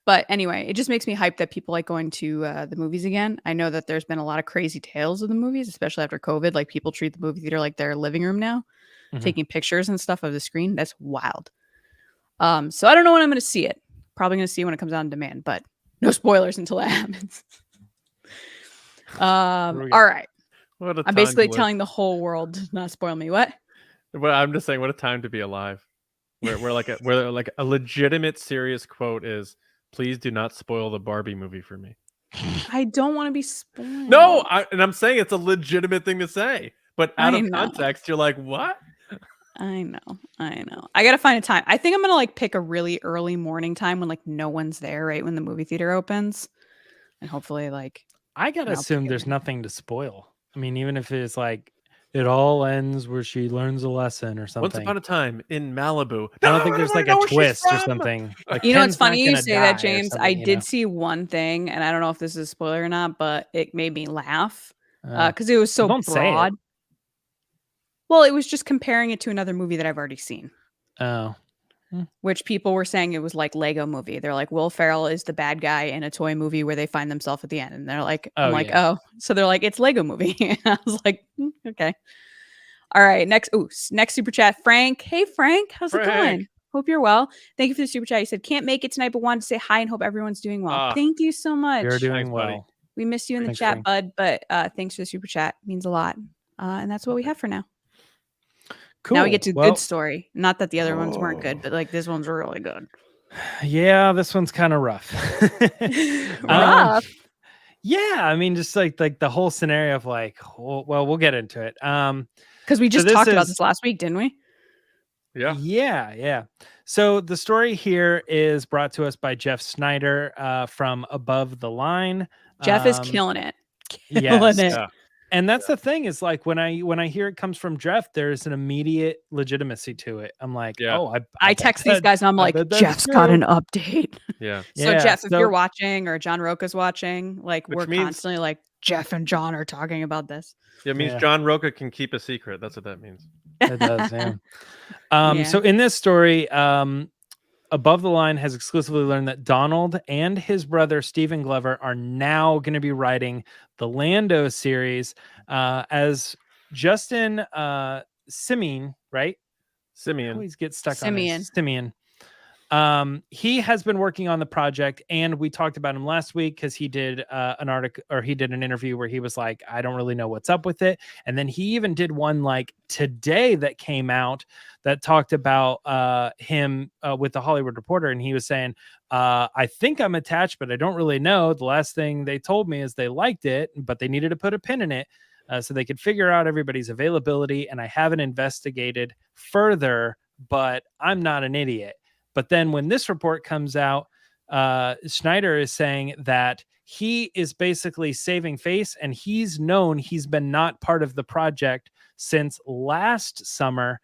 But anyway, it just makes me hyped that people like going to the movies again. I know that there's been a lot of crazy tales of the movies, especially after COVID. Like people treat the movie theater like their living room now, taking pictures and stuff of the screen. That's wild. So I don't know when I'm going to see it. Probably going to see it when it comes on demand, but no spoilers until that happens. All right. I'm basically telling the whole world to not spoil me. What? Well, I'm just saying, what a time to be alive. Where like a legitimate, serious quote is, "Please do not spoil the Barbie movie for me." I don't want to be spoiled. No, and I'm saying it's a legitimate thing to say, but out of context, you're like, "What?" I know. I gotta find a time. I think I'm gonna like pick a really early morning time when like no one's there, right when the movie theater opens, and hopefully like I gotta assume there's nothing to spoil. I mean, even if it's like it all ends where she learns a lesson or something. Once upon a time in Malibu. I don't think there's like a twist or something. Like, you know, it's funny you say that, James. I did see one thing, and I don't know if this is a spoiler or not, but it made me laugh because it was so broad. Well, it was just comparing it to another movie that I've already seen. Oh. Which people were saying it was like Lego movie. They're like, Will Ferrell is the bad guy in a toy movie where they find themselves at the end. And they're like, oh. So they're like, it's Lego movie. And I was like, okay. All right. Next super chat. Frank. Hey, Frank. How's it going? Hope you're well. Thank you for the super chat. You said, can't make it tonight, but wanted to say hi and hope everyone's doing well. Thank you so much. You're doing well. Buddy. We missed you in the chat, bud. But thanks for the super chat. It means a lot. And that's what we have for now. Cool. Now we get to good story. Not that the other ones weren't good, but like this one's really good. Yeah, this one's kind of rough. Rough. Yeah, I mean, just like the whole scenario of like, well, we'll get into it. Because we just talked about this last week, didn't we? Yeah. So the story here is brought to us by Jeff Snyder from Above the Line. Jeff is killing it. Yeah. And that's the thing is like when I hear it comes from Jeff, there's an immediate legitimacy to it. I'm like, I text these guys and I'm like, Jeff's got an update. Yeah. So Jeff, if you're watching or John Roca's watching, like we're constantly like Jeff and John are talking about this. Yeah, it means John Roca can keep a secret. That's what that means. It does, yeah. So in this story, Above the Line has exclusively learned that Donald and his brother Stephen Glover are now going to be writing the Lando series as Justin Simeon, right? Simeon. Always get stuck on this. Simeon. He has been working on the project, and we talked about him last week because he did an article, or he did an interview where he was like, I don't really know what's up with it. And then he even did one like today that came out that talked about him with the Hollywood Reporter. And he was saying, I think I'm attached, but I don't really know. The last thing they told me is they liked it, but they needed to put a pin in it so they could figure out everybody's availability. And I haven't investigated further, but I'm not an idiot. But then when this report comes out, Schneider is saying that he is basically saving face, and he's been not part of the project since last summer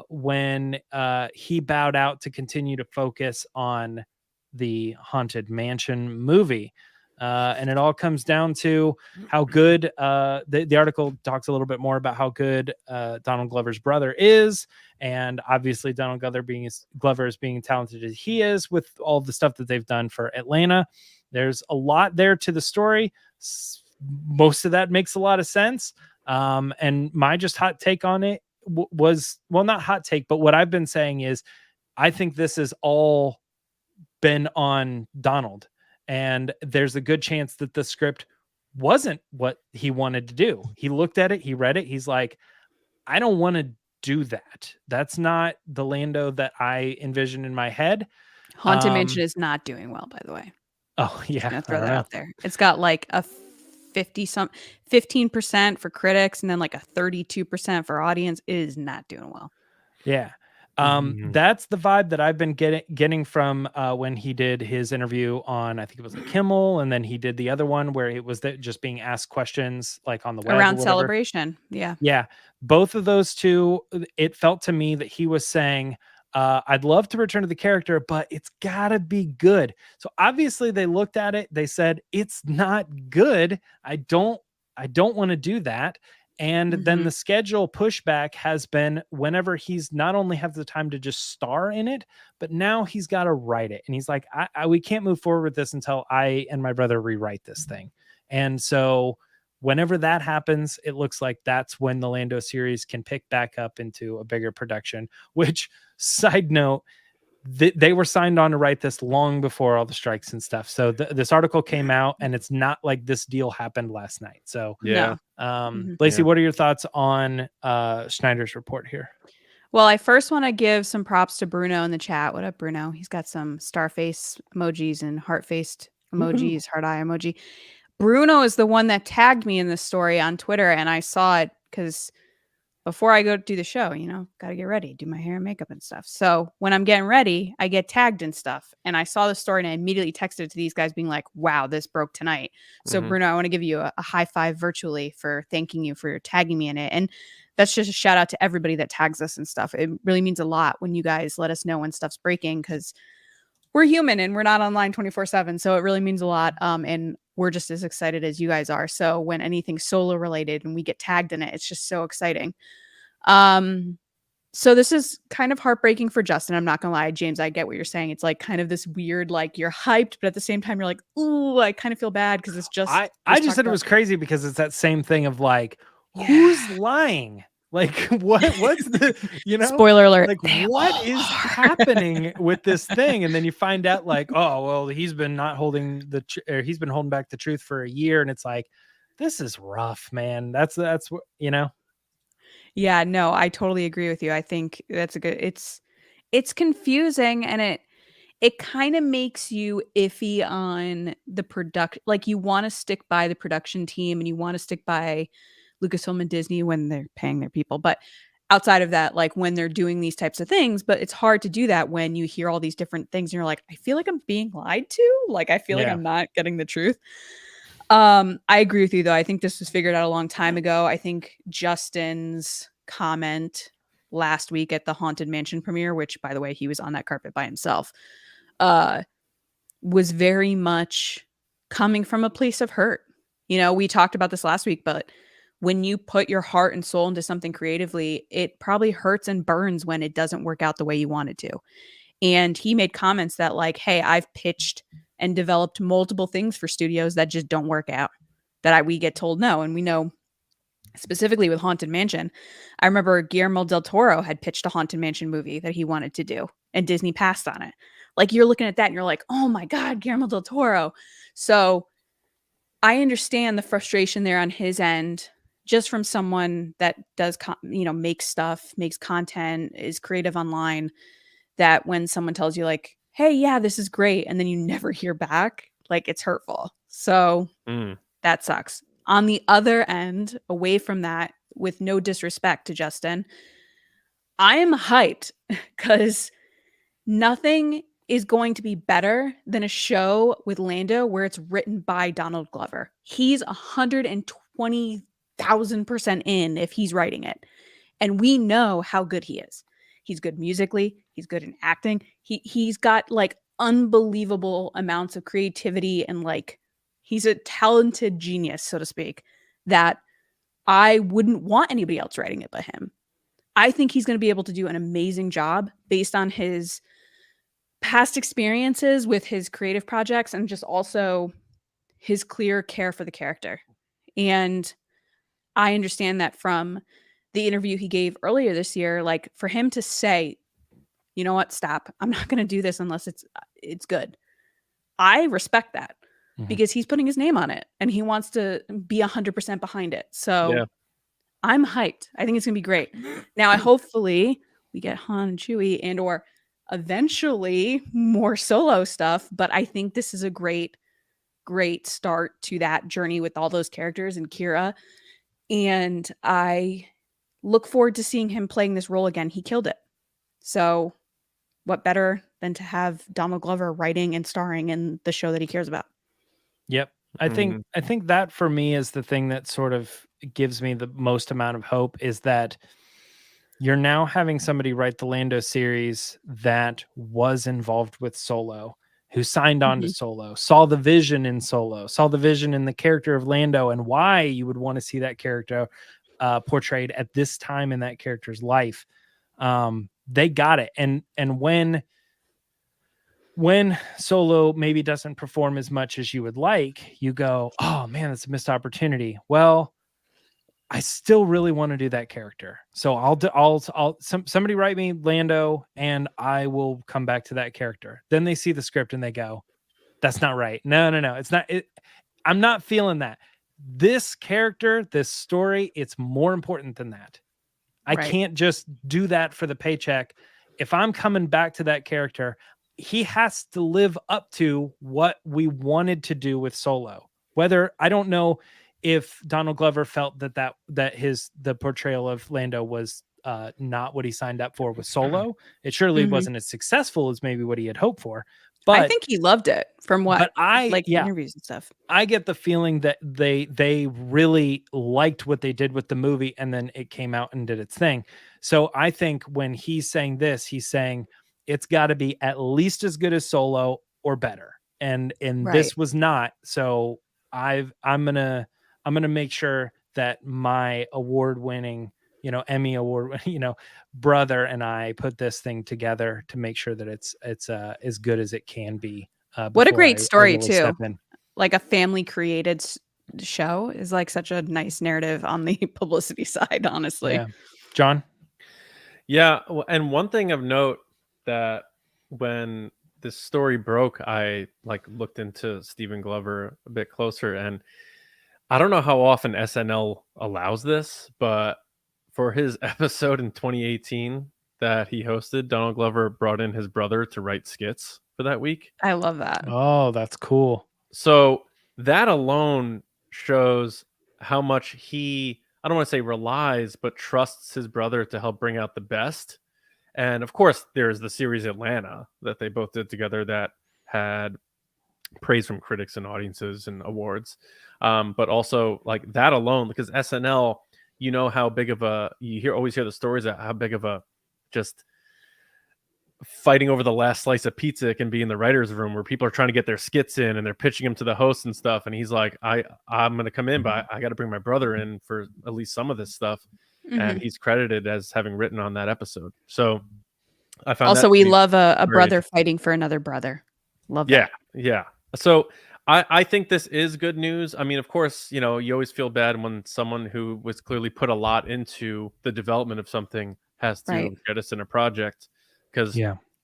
when he bowed out to continue to focus on the Haunted Mansion movie. And it all comes down to how good the article talks a little bit more about how good Donald Glover's brother is. And obviously Donald Glover is being talented as he is with all the stuff that they've done for Atlanta. There's a lot there to the story. Most of that makes a lot of sense. And my just hot take on it was, well, not hot take, but what I've been saying is I think this has all been on Donald. And there's a good chance that the script wasn't what he wanted to do. He looked at it, he read it, he's like, I don't want to do that. That's not the Lando that I envisioned in my head. Haunted Mansion is not doing well, by the way. Oh, yeah. I'm throw that out there. It's got like a 15% for critics and then like a 32% for audience. It is not doing well. Yeah. That's the vibe that I've been getting from when he did his interview on, I think it was like Kimmel, and then he did the other one where it was just being asked questions like on the web around Celebration. Yeah. Both of those two, it felt to me that he was saying, I'd love to return to the character, but it's gotta be good. So obviously they looked at it, they said it's not good. I don't want to do that. And then the schedule pushback has been whenever he's not only has the time to just star in it, but now he's got to write it. And he's like, we can't move forward with this until I and my brother rewrite this thing. And so whenever that happens, it looks like that's when the Lando series can pick back up into a bigger production, which, side note, they were signed on to write this long before all the strikes and stuff. So this article came out, and it's not like this deal happened last night. So yeah. Lacey, what are your thoughts on Schneider's report here? Well, I first want to give some props to Bruno in the chat. What up, Bruno? He's got some star face emojis and heart-faced emojis, heart eye emoji. Bruno is the one that tagged me in this story on Twitter, and I saw it because before I go do the show, you know, got to get ready, do my hair and makeup and stuff. So when I'm getting ready, I get tagged and stuff. And I saw the story and I immediately texted it to these guys being like, wow, this broke tonight. So Bruno, I want to give you a high five virtually for thanking you for tagging me in it. And that's just a shout out to everybody that tags us and stuff. It really means a lot when you guys let us know when stuff's breaking, because we're human and we're not online 24/7. So it really means a lot. And we're just as excited as you guys are. So when anything's solo related and we get tagged in it, it's just so exciting. So this is kind of heartbreaking for Justin. I'm not gonna lie, James, I get what you're saying. It's like kind of this weird, like you're hyped, but at the same time you're like, ooh, I kind of feel bad because it's just. I just said it was crazy because it's that same thing of like, who's lying? Like what's the, you know, spoiler alert, like what is happening with this thing? And then you find out like, oh, well, he's been holding back the truth for a year. And it's like, this is rough, man. That's what, you know? Yeah, no, I totally agree with you. I think that's a good, it's confusing, and it kind of makes you iffy on the production. Like you want to stick by the production team and you want to stick by Lucasfilm and Disney when they're paying their people. But outside of that, like when they're doing these types of things, but it's hard to do that when you hear all these different things and you're like, I feel like I'm being lied to. Like, I feel like I'm not getting the truth. I agree with you though. I think this was figured out a long time ago. I think Justin's comment last week at the Haunted Mansion premiere, which by the way, he was on that carpet by himself, was very much coming from a place of hurt. You know, we talked about this last week, but when you put your heart and soul into something creatively, it probably hurts and burns when it doesn't work out the way you want it to. And he made comments that like, hey, I've pitched and developed multiple things for studios that just don't work out, that we get told no. And we know specifically with Haunted Mansion, I remember Guillermo del Toro had pitched a Haunted Mansion movie that he wanted to do, and Disney passed on it. Like you're looking at that and you're like, oh my God, Guillermo del Toro. So I understand the frustration there on his end, just from someone that does, makes stuff, makes content, is creative online, that when someone tells you like, hey, yeah, this is great, and then you never hear back, like it's hurtful. So that sucks. On the other end, away from that, with no disrespect to Justin, I am hyped because nothing is going to be better than a show with Lando where it's written by Donald Glover. He's 120,000% in if he's writing it. And we know how good he is. He's good musically. He's good in acting. He's got like unbelievable amounts of creativity, and like he's a talented genius, so to speak, that I wouldn't want anybody else writing it but him. I think he's going to be able to do an amazing job based on his past experiences with his creative projects and just also his clear care for the character. And I understand that from the interview he gave earlier this year, like for him to say, you know what, stop, I'm not going to do this unless it's good. I respect that because he's putting his name on it and he wants to be 100% behind it. So I'm hyped. I think it's going to be great. Now, hopefully we get Han and Chewie and or eventually more solo stuff, but I think this is a great start to that journey with all those characters and Kira, and I look forward to seeing him playing this role again. He killed it. So what better than to have Donald Glover writing and starring in the show that he cares about? Yep. I think that for me is the thing that sort of gives me the most amount of hope, is that you're now having somebody write the Lando series that was involved with Solo, who signed on to Solo, saw the vision in Solo, saw the vision in the character of Lando and why you would want to see that character portrayed at this time in that character's life. They got it. And when Solo maybe doesn't perform as much as you would like, you go, oh man, that's a missed opportunity. Well, I still really want to do that character. So somebody write me Lando and I will come back to that character. Then they see the script and they go, that's not right. No. It's not. I'm not feeling that. This character, this story, it's more important than that. I can't just do that for the paycheck. If I'm coming back to that character, he has to live up to what we wanted to do with Solo. Whether, I don't know if Donald Glover felt that the portrayal of Lando was not what he signed up for with Solo. It surely wasn't as successful as maybe what he had hoped for. But I think he loved it from what interviews and stuff. I get the feeling that they really liked what they did with the movie, and then it came out and did its thing. So I think when he's saying this, he's saying it's got to be at least as good as Solo or better. And this was not. So I'm gonna make sure that my award-winning, Emmy award, brother and I put this thing together to make sure that it's as good as it can be. What a great story really too. Like a family created show is like such a nice narrative on the publicity side, honestly. Yeah. John? Yeah. And one thing of note that when this story broke, I looked into Stephen Glover a bit closer, and I don't know how often SNL allows this, but for his episode in 2018 that he hosted, Donald Glover brought in his brother to write skits for that week. I love that. Oh, that's cool. So that alone shows how much he, I don't want to say relies, but trusts his brother to help bring out the best. And of course, there's the series Atlanta that they both did together that had praise from critics and audiences and awards. But also that alone, because SNL, how big of a, always hear the stories of how big of a just fighting over the last slice of pizza it can be in the writer's room, where people are trying to get their skits in and they're pitching them to the host and stuff. And he's like, I'm going to come in, but I got to bring my brother in for at least some of this stuff. And he's credited as having written on that episode. So I found also, we love a brother fighting for another brother. Love that. Yeah. So I think this is good news. I mean, of course, you always feel bad when someone who was clearly put a lot into the development of something has to jettison a project, because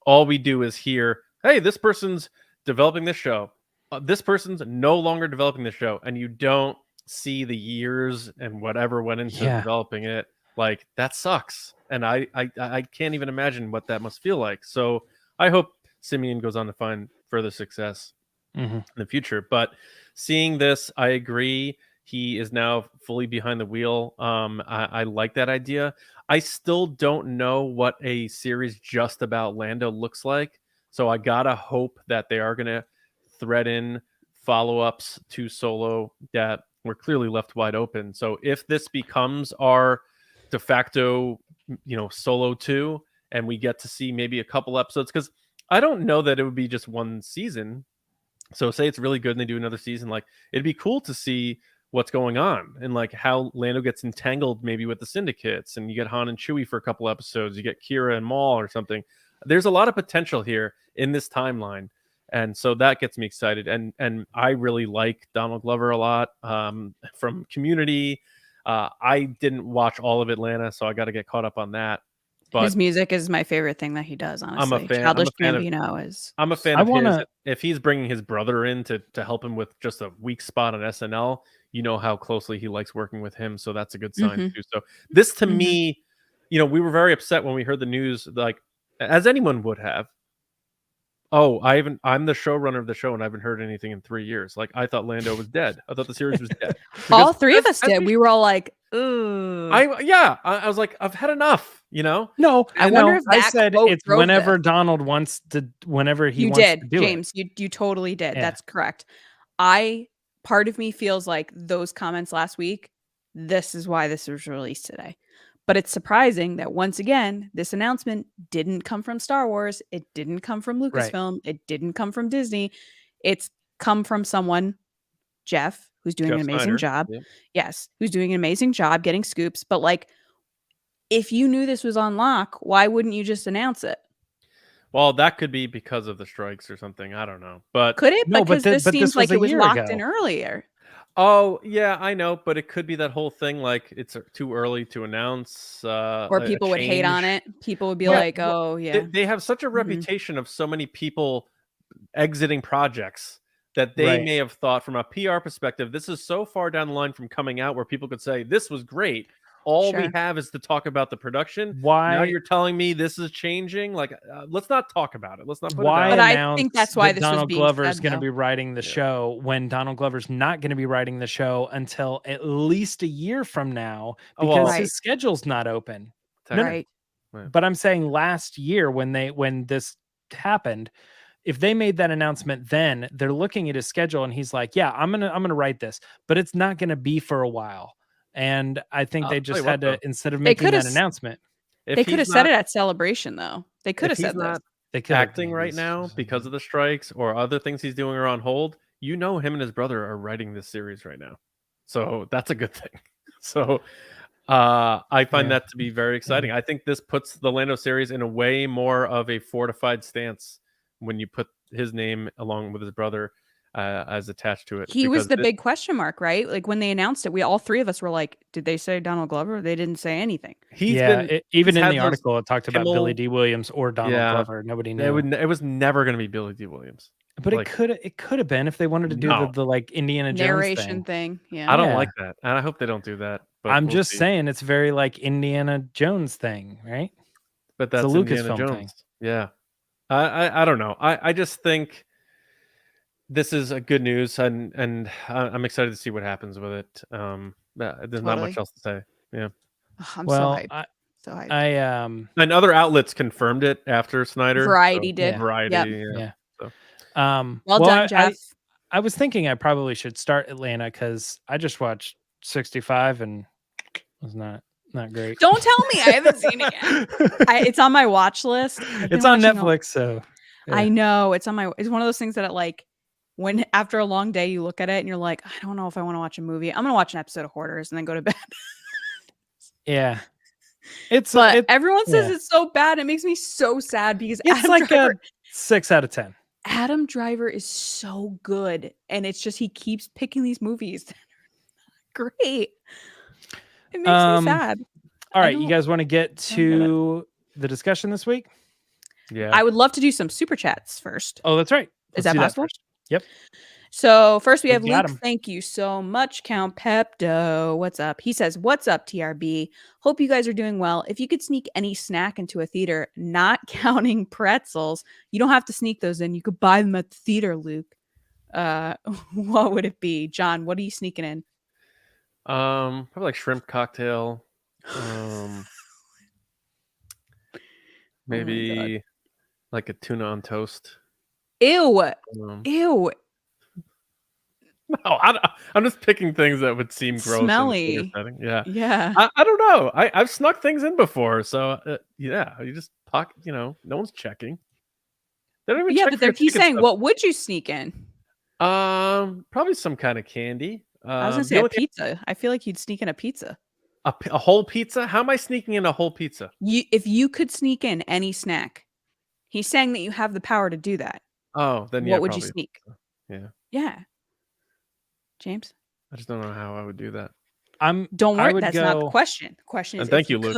all we do is hear, hey, this person's developing this show. This person's no longer developing the show. And you don't see the years and whatever went into developing it. That sucks. And I can't even imagine what that must feel like. So I hope Simeon goes on to find further success in the future. But seeing this, I agree. He is now fully behind the wheel. I like that idea. I still don't know what a series just about Lando looks like. So I gotta hope that they are gonna thread in follow-ups to Solo that were clearly left wide open. So if this becomes our de facto, Solo 2, and we get to see maybe a couple episodes, because I don't know that it would be just one season. So say it's really good and they do another season, it'd be cool to see what's going on and how Lando gets entangled maybe with the syndicates, and you get Han and Chewie for a couple episodes, you get Kira and Maul or something. There's a lot of potential here in this timeline. And so that gets me excited. And I really like Donald Glover a lot from Community. I didn't watch all of Atlanta, so I got to get caught up on that. But his music is my favorite thing that he does, honestly. I'm a fan. Childish Gambino is. I'm a fan of his. If he's bringing his brother in to help him with just a weak spot on SNL, how closely he likes working with him. So that's a good sign too. So this to me, we were very upset when we heard the news, as anyone would have. Oh, I'm the showrunner of the show, and I haven't heard anything in 3 years. I thought Lando was dead. I thought the series was dead. All three of us did. We were all like, ooh. I was like, I've had enough, No, I wonder if I said it's whenever Donald wants to, whenever he wants to do James, it. You totally did. Yeah. That's correct. Part of me feels like those comments last week, this is why this was released today. But it's surprising that once again, this announcement didn't come from Star Wars. It didn't come from Lucasfilm. It didn't come from Disney. It's come from someone, Jeff, who's doing an amazing Snyder. job. Yep. Yes, who's doing an amazing job getting scoops. But like, if you knew this was on lock, why wouldn't you just announce it? Well, that could be because of the strikes or something. I don't know. But Could it? No, Because this but seems this was like it a was year locked ago. in earlier. oh yeah, I know. But it could be that whole thing, like it's too early to announce. Or people would hate on change. it. People would be Yeah, like, oh, yeah. They have such a reputation of so many people exiting projects that they Right. may have thought from a PR perspective, this is so far down the line from coming out where people could say, this was great. All we Sure. have is to talk about the production. Why? Now you're telling me this is changing? Like, let's not talk about it. Let's not put Why it But out. I announce think that's why that this was Donald being Glover's said, going to though. be writing the show when Donald Glover's not going to be writing the show until at least a year from now Oh, because well, his schedule's not open. Right. But I'm saying last year when this happened, if they made that announcement then, they're looking at his schedule and he's like, yeah, I'm gonna write this, but it's not gonna be for a while. And I think I'll they tell just you what, had to, though. instead of They making coulda that s- announcement, If They could have he's said not- it at Celebration, though. They could have if he's said this. not they could acting right now because of the strikes or other things he's doing are on hold, you know him and his brother are writing this series right now. So that's a good thing. So I find Yeah. that to be very exciting. I think this puts the Lando series in a way more of a fortified stance when you put his name along with his brother as attached to it. He was because the this- big question mark, right? Like when they announced it, we all three of us were like, did they say Donald Glover? They didn't say anything. he's yeah, been even he's in had the those article, it talked about Billy Kimmel- D. Williams or Donald Yeah. Glover. Nobody knew. it was never going to be Billy D. Williams. But like- it could have been if they wanted to do No. the like Indiana Jones Narration thing. thing. Yeah. I don't Yeah. like that, and I hope they don't do that. But I'm we'll just see. saying it's very like Indiana Jones thing, right? But It's a that's Indiana Lucasfilm Jones. thing. Yeah, I don't know. I just think this is a good news, and I'm excited to see what happens with it. There's not Totally. much else to say. Yeah, Ugh, I'm Well, so hyped. So hyped. and other outlets confirmed it after Snyder. Variety so- did. Variety. Yep. Yeah. yeah. Well done, Jeff. I was thinking I probably should start Atlanta because I just watched 65 and it was not great. Don't tell me I haven't seen it yet. It's on my watch list. I've been It's on watching Netflix, so yeah. I know it's on my. It's one of those things that like when after a long day you look at it and you're like, I don't know if I want to watch a movie. I'm gonna watch an episode of Hoarders and then go to bed. yeah. It's But everyone says yeah. it's so bad. It makes me so sad because it's Adam like Driver, a 6 out of 10. Adam Driver is so good, and it's just he keeps picking these movies that are not great. It makes me sad. All I right, you don't- guys want to get I don't get to the discussion this week? Yeah. I would love to do some super chats first. Oh, that's right. Is Let's that do possible? first. Yep. So first we We have got Luke. 'em. Thank you so much, Count Pepto. What's up? He says, "What's up, TRB? Hope you guys are doing well. If you could sneak any snack into a theater, not counting pretzels, you don't have to sneak those in. You could buy them at the theater, Luke. What would it be, John? What are you sneaking in? Probably like shrimp cocktail. Maybe like a tuna on toast. Ew, Um, ew, no, I'm just picking things that would seem gross. in a Smelly. theater setting. Yeah. yeah." I don't know. I've snuck things in before, so yeah, you just pocket. No one's checking. They don't even Yeah, check but for your he's ticket saying, stub. what would you sneak in? Probably some kind of candy. I was gonna the say a only thing- pizza. I feel like you'd sneak in a pizza. a whole pizza. How am I sneaking in a whole pizza? If you could sneak in any snack, he's saying that you have the power to do that. Oh, then yeah, What would you probably. sneak? Yeah. Yeah. James, I just don't know how I would do that. don't I worry. would That's not the go- question. The question is, And thank if you, Luke.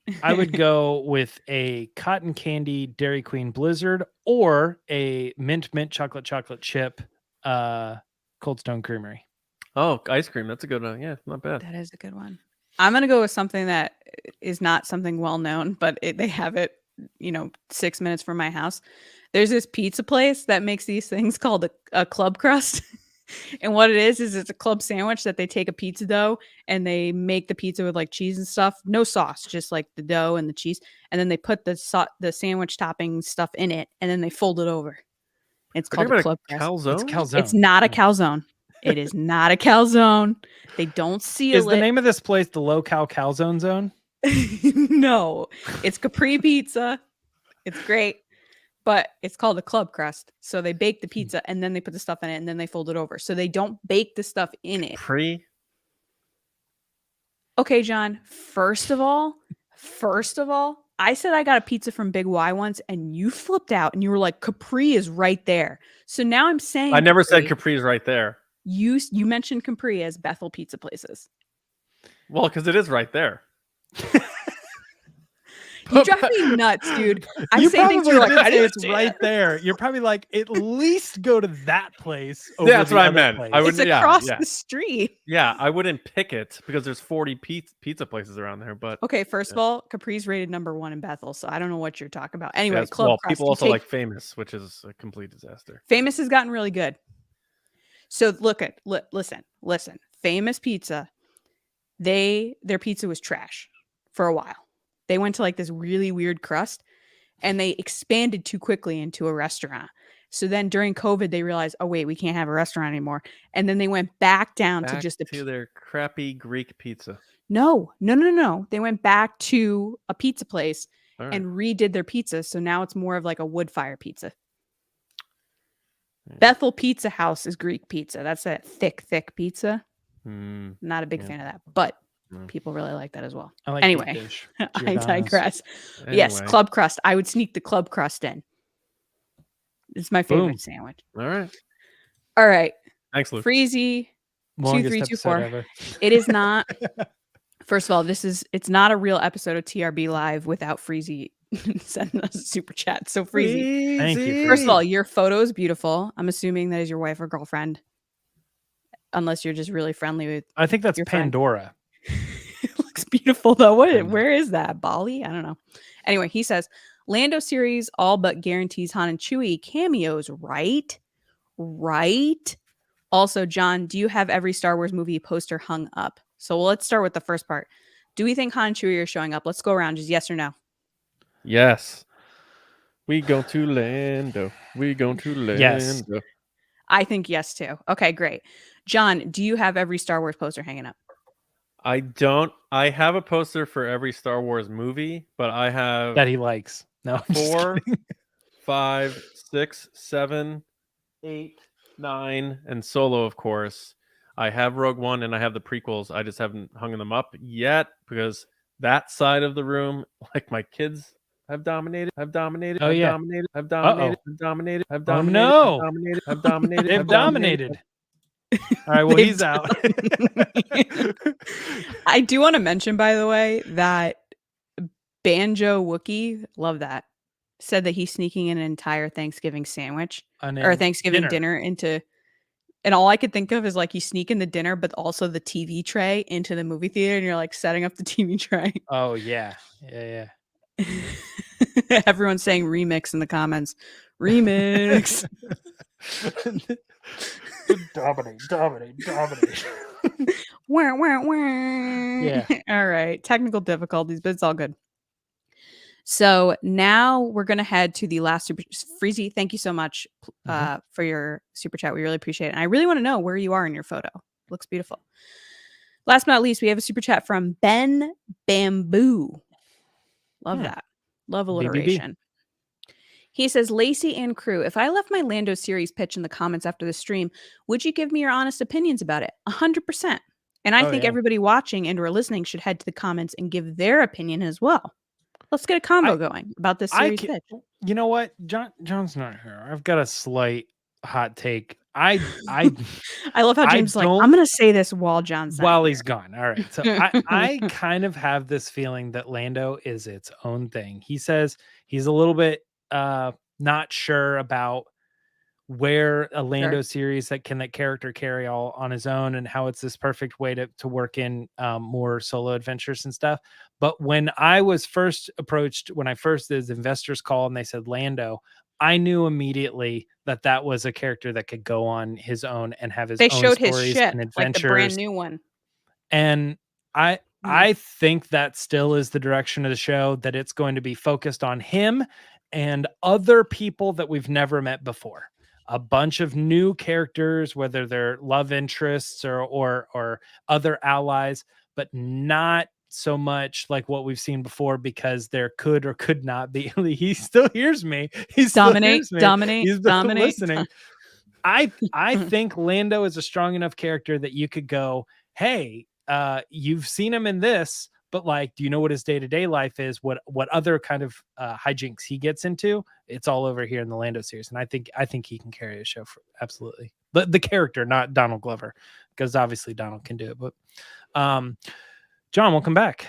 could. I would go with a cotton candy Dairy Queen Blizzard or a mint chocolate chip Cold Stone Creamery. Oh, ice cream. That's a good one. Yeah, not bad. That is a good one. I'm gonna go with something that is not something well known, but they have it, 6 minutes from my house. There's this pizza place that makes these things called a club crust. And what it is it's a club sandwich that they take a pizza dough and they make the pizza with like cheese and stuff. No sauce, just like the dough and the cheese. And then they put the sandwich topping stuff in it and then they fold it over. It's Are you called talking a about club a crust. calzone? It's calzone. It's not a calzone. It is not a calzone. They don't seal Is it. the name of this place the Low Cal Calzone Zone? No, it's Capri Pizza. It's great. but it's called a club crust. So they bake the pizza and then they put the stuff in it and then they fold it over. So they don't bake the stuff in it. Okay, John, first of all, I said I got a pizza from Big Y once and you flipped out and you were like, Capri is right there. So now I'm saying I never said Capri is right there. You mentioned Capri as Bethel pizza places. Well, because it is right there. You drive me nuts, dude. You probably like, I didn't say it's right there. You're probably like, at least go to that place. Over that's what I meant. Place. I would, it's across the street. Yeah, I wouldn't pick it because there's 40 pizza places around there. But okay, first of all, Capri's rated #1 in Bethel, so I don't know what you're talking about. Anyway, Club Crust, people also like Famous, which is a complete disaster. Famous has gotten really good. So listen. Famous Pizza, their pizza was trash for a while. They went to like this really weird crust and they expanded too quickly into a restaurant. So then during COVID, they realized, oh, wait, we can't have a restaurant anymore. And then they went back down to just their crappy Greek pizza. No. They went back to a pizza place and redid their pizza. So now it's more of like a wood fire pizza. Yeah. Bethel Pizza House is Greek pizza. That's that thick pizza. Not a big fan of that, but people really like that as well. Anyway, I digress. Anyway. Yes, club crust. I would sneak the club crust in. It's my favorite sandwich. All right. Thanks, Luke. Freezy 2324. It is not. First of all, it's not a real episode of TRB Live without Freezy sending us a super chat. So Freezy, thank you. First of all, your photo is beautiful. I'm assuming that is your wife or girlfriend, unless you're just really friendly with. I think that's Pandora. It looks beautiful though. Where is that? Bali? I don't know. Anyway, he says Lando series all but guarantees Han and Chewie cameos, right? Right. Also, John, do you have every Star Wars movie poster hung up? So let's start with the first part. Do we think Han and Chewie are showing up? Let's go around. Just yes or no. Yes. We go to Lando. We go to Lando. Yes. I think yes too. Okay, great. John, do you have every Star Wars poster hanging up? I don't. I have a poster for every Star Wars movie, but I have that he likes. No, 4, 5, 6, 7, 8, 9, and Solo, of course. I have Rogue One and I have the prequels. I just haven't hung them up yet because that side of the room, like my kids have dominated. Oh, I've dominated. no. They've dominated. All right, well, he's out. I do want to mention, by the way, that Banjo Wookie, love that, said that he's sneaking in an entire Thanksgiving sandwich or Thanksgiving dinner into, and all I could think of is like you sneak in the dinner, but also the TV tray into the movie theater, and you're like setting up the TV tray. Oh yeah. Everyone's saying remix in the comments. Remix. Dominate. Wah, wah, wah. Yeah. All right. Technical difficulties, but it's all good. So now we're going to head to the last super. Freezy, thank you so much for your super chat. We really appreciate it. And I really want to know where you are in your photo. It looks beautiful. Last but not least, we have a super chat from Ben Bamboo. Love that. Love alliteration. BBB. He says, Lacey and crew, if I left my Lando series pitch in the comments after the stream, would you give me your honest opinions about it? 100%. And I think everybody watching and or listening should head to the comments and give their opinion as well. Let's get a combo going about this series pitch. You know what? John's not here. I've got a slight hot take. I love how James is like, I'm going to say this while John's not here. He's gone. All right. So I kind of have this feeling that Lando is its own thing. He says he's a little bit not sure about where a Lando series that can that character carry all on his own and how it's this perfect way to work in more solo adventures and stuff. But when I was first approached, when I first did the investors call and they said Lando, I knew immediately that was a character that could go on his own and have his own showed stories his shit, and adventures. Like the brand new one. And I think that still is the direction of the show, that it's going to be focused on him and other people that we've never met before. A bunch of new characters, whether they're love interests or other allies, but not so much like what we've seen before, because there could or could not be. He still hears me. He still hears me. He's been listening. I think Lando is a strong enough character that you could go, hey, you've seen him in this, but like, do you know what his day-to-day life is? What other kind of hijinks he gets into? It's all over here in the Lando series, and I think he can carry a show for absolutely. The character, not Donald Glover, because obviously Donald can do it. But John, welcome back.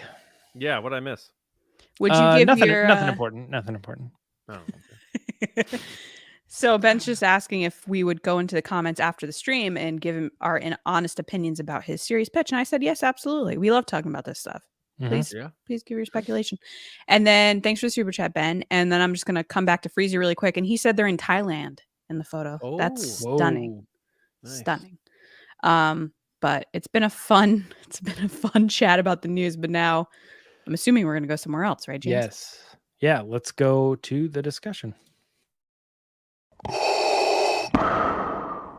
Yeah, what'd I miss? Would you give nothing your nothing important. Oh, okay. So Ben's just asking if we would go into the comments after the stream and give him our honest opinions about his series pitch. And I said, yes, absolutely. We love talking about this stuff. Please give your speculation. And then thanks for the super chat, Ben. And then I'm just going to come back to Freezy really quick. And he said they're in Thailand in the photo. That's stunning. Nice. Stunning. But it's been a fun chat about the news. But now I'm assuming we're going to go somewhere else, right, James? Yes. Yeah, let's go to the discussion.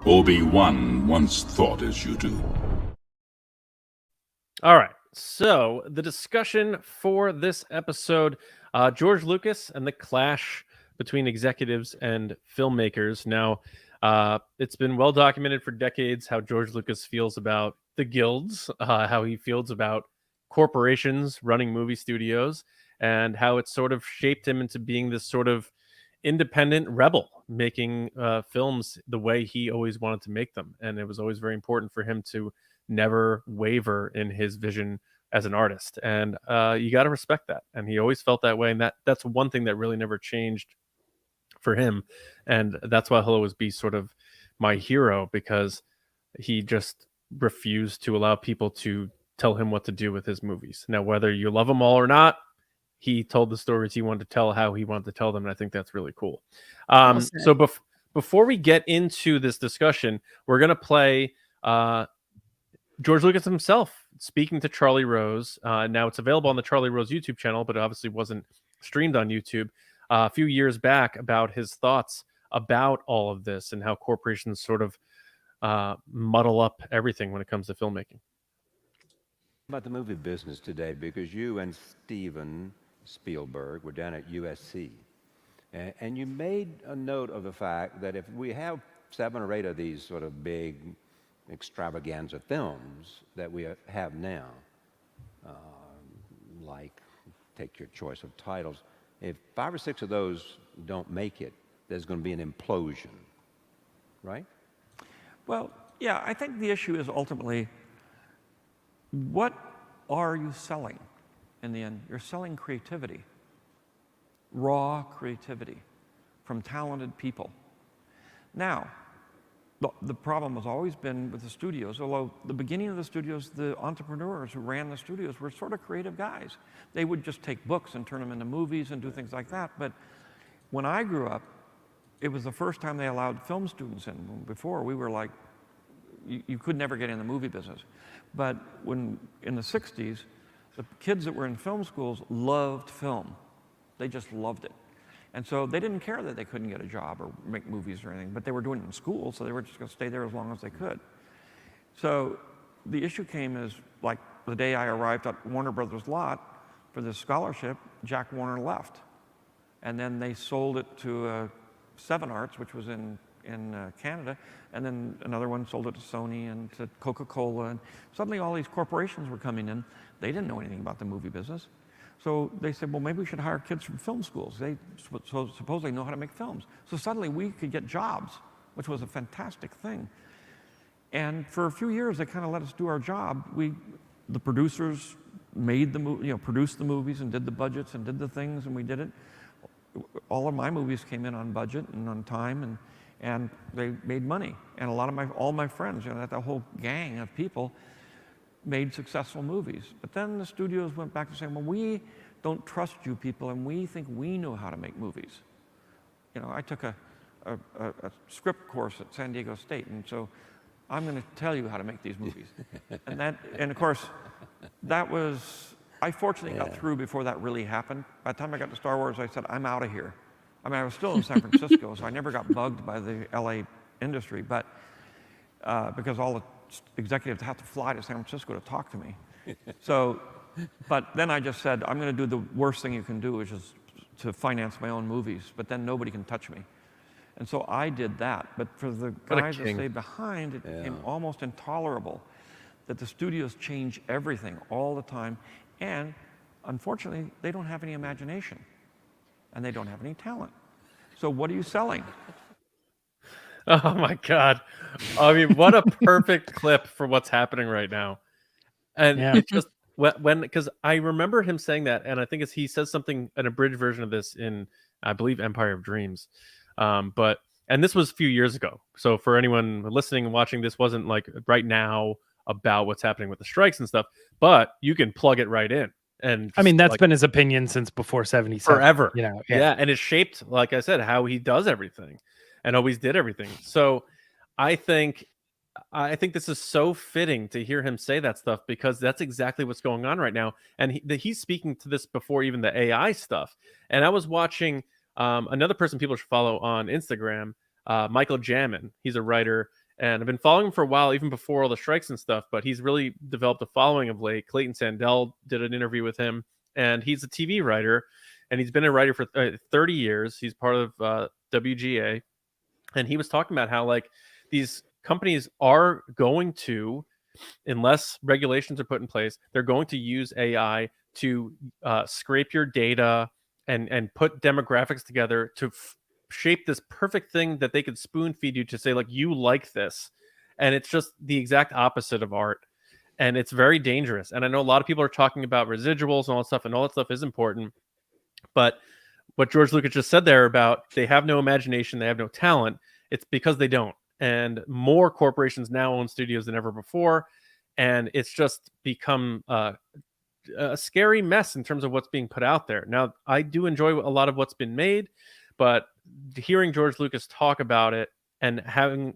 Obi-Wan once thought as you do. All right. So the discussion for this episode, George Lucas and the clash between executives and filmmakers. Now, it's been well documented for decades how George Lucas feels about the guilds, how he feels about corporations running movie studios, and how it sort of shaped him into being this sort of independent rebel, making films the way he always wanted to make them. And it was always very important for him to never waver in his vision as an artist. And you got to respect that. And he always felt that way. And that's one thing that really never changed for him. And that's why he'll always be sort of my hero, because he just refused to allow people to tell him what to do with his movies. Now, whether you love them all or not, he told the stories he wanted to tell, how he wanted to tell them. And I think that's really cool. So before we get into this discussion, we're going to play George Lucas himself speaking to Charlie Rose. Now it's available on the Charlie Rose YouTube channel, but it obviously wasn't streamed on YouTube a few years back, about his thoughts about all of this and how corporations sort of muddle up everything when it comes to filmmaking. About the movie business today, because you and Steven Spielberg were down at USC, and you made a note of the fact that if we have 7 or 8 of these sort of big extravaganza films that we have now, like, take your choice of titles, if 5 or 6 of those don't make it, there's going to be an implosion, right? Well, yeah, I think the issue is ultimately, what are you selling in the end? You're selling creativity, raw creativity from talented people. Now, the problem has always been with the studios, although the beginning of the studios, the entrepreneurs who ran the studios were sort of creative guys. They would just take books and turn them into movies and do things like that. But when I grew up, it was the first time they allowed film students in. Before, we were like, you could never get in the movie business. But when, in the 60s, the kids that were in film schools loved film. They just loved it. And so they didn't care that they couldn't get a job or make movies or anything, but they were doing it in school, so they were just going to stay there as long as they could. So the issue came as, like, the day I arrived at Warner Brothers lot for this scholarship, Jack Warner left. And then they sold it to Seven Arts, which was in Canada, and then another one sold it to Sony and to Coca-Cola, and suddenly all these corporations were coming in. They didn't know anything about the movie business. So they said, well, maybe we should hire kids from film schools. They supposedly know how to make films. So suddenly we could get jobs, which was a fantastic thing. And for a few years, they kind of let us do our job. The producers made produced the movies and did the budgets and did the things, and we did it. All of my movies came in on budget and on time, and they made money. And a lot of all my friends, that whole gang of people, made successful movies. But then the studios went back to saying, well, we don't trust you people, and we think we know how to make movies. I took a script course at San Diego State, and so I'm going to tell you how to make these movies. and of course, that was, I fortunately got through before that really happened. By the time I got to Star Wars, I said, I'm out of here. I mean, I was still in San Francisco, so I never got bugged by the LA industry, but because all the executives have to fly to San Francisco to talk to me. So But then I just said, I'm going to do the worst thing you can do, which is to finance my own movies, but then nobody can touch me. And so I did that. But for the guys that stayed behind, it became almost intolerable that the studios change everything all the time. And unfortunately, they don't have any imagination and they don't have any talent. So what are you selling? Oh my God. I mean, what a perfect clip for what's happening right now. And it just because I remember him saying that, and I think he says something, an abridged version of this in, I believe, Empire of Dreams. And this was a few years ago. So for anyone listening and watching, this wasn't like right now about what's happening with the strikes and stuff, but you can plug it right in. And I mean, that's been his opinion since before 77. Forever. You know, and it shaped, like I said, how he does everything and always did everything. So I think this is so fitting to hear him say that stuff, because that's exactly what's going on right now. And he's speaking to this before even the AI stuff. And I was watching another person people should follow on Instagram, Michael Jamin. He's a writer, and I've been following him for a while, even before all the strikes and stuff, but he's really developed a following of late. Clayton Sandell did an interview with him, and he's a TV writer, and he's been a writer for 30 years. He's part of WGA, and he was talking about how, like, these companies are going to, unless regulations are put in place, they're going to use AI to scrape your data and put demographics together to shape this perfect thing that they could spoon feed you to say, like, you like this. And it's just the exact opposite of art. And it's very dangerous. And I know a lot of people are talking about residuals and all that stuff, and all that stuff is important. But what George Lucas just said there about they have no imagination, they have no talent, it's because they don't. And more corporations now own studios than ever before. And it's just become a scary mess in terms of what's being put out there. Now, I do enjoy a lot of what's been made, but hearing George Lucas talk about it and having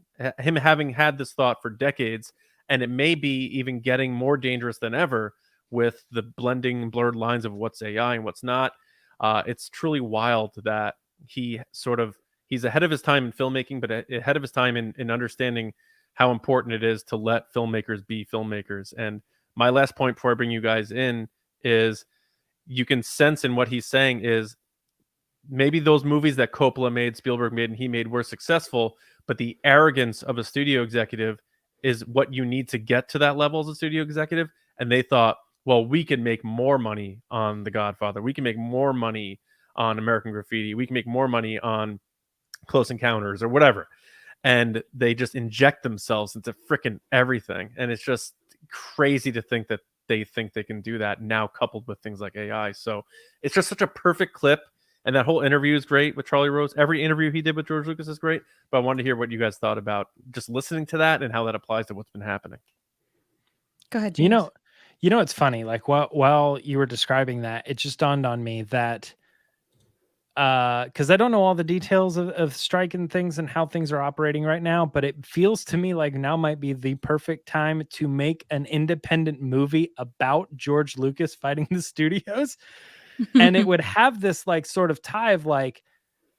had this thought for decades, and it may be even getting more dangerous than ever with the blending blurred lines of what's AI and what's not. It's truly wild that he's ahead of his time in filmmaking, but ahead of his time in understanding how important it is to let filmmakers be filmmakers. And my last point before I bring you guys in is, you can sense in what he's saying is, maybe those movies that Coppola made, Spielberg made, and he made were successful, but the arrogance of a studio executive is what you need to get to that level as a studio executive. And they thought, well, we can make more money on The Godfather. We can make more money on American Graffiti. We can make more money on Close Encounters or whatever. And they just inject themselves into freaking everything. And it's just crazy to think that they can do that now, coupled with things like AI. So it's just such a perfect clip. And that whole interview is great with Charlie Rose. Every interview he did with George Lucas is great. But I wanted to hear what you guys thought about just listening to that and how that applies to what's been happening. Go ahead, James. You know, it's funny. Like, while you were describing that, it just dawned on me that because I don't know all the details of strike and things and how things are operating right now, but it feels to me like now might be the perfect time to make an independent movie about George Lucas fighting the studios. And it would have this like sort of tie of like,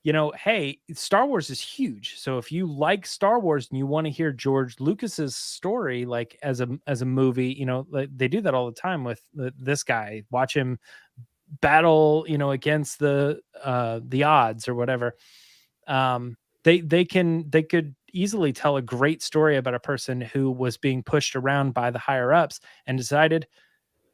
you know, hey, Star Wars is huge. So if you like Star Wars and you want to hear George Lucas's story, like as a movie, you know, like they do that all the time with this guy. Watch him battle, you know, against the odds or whatever. They could easily tell a great story about a person who was being pushed around by the higher ups and decided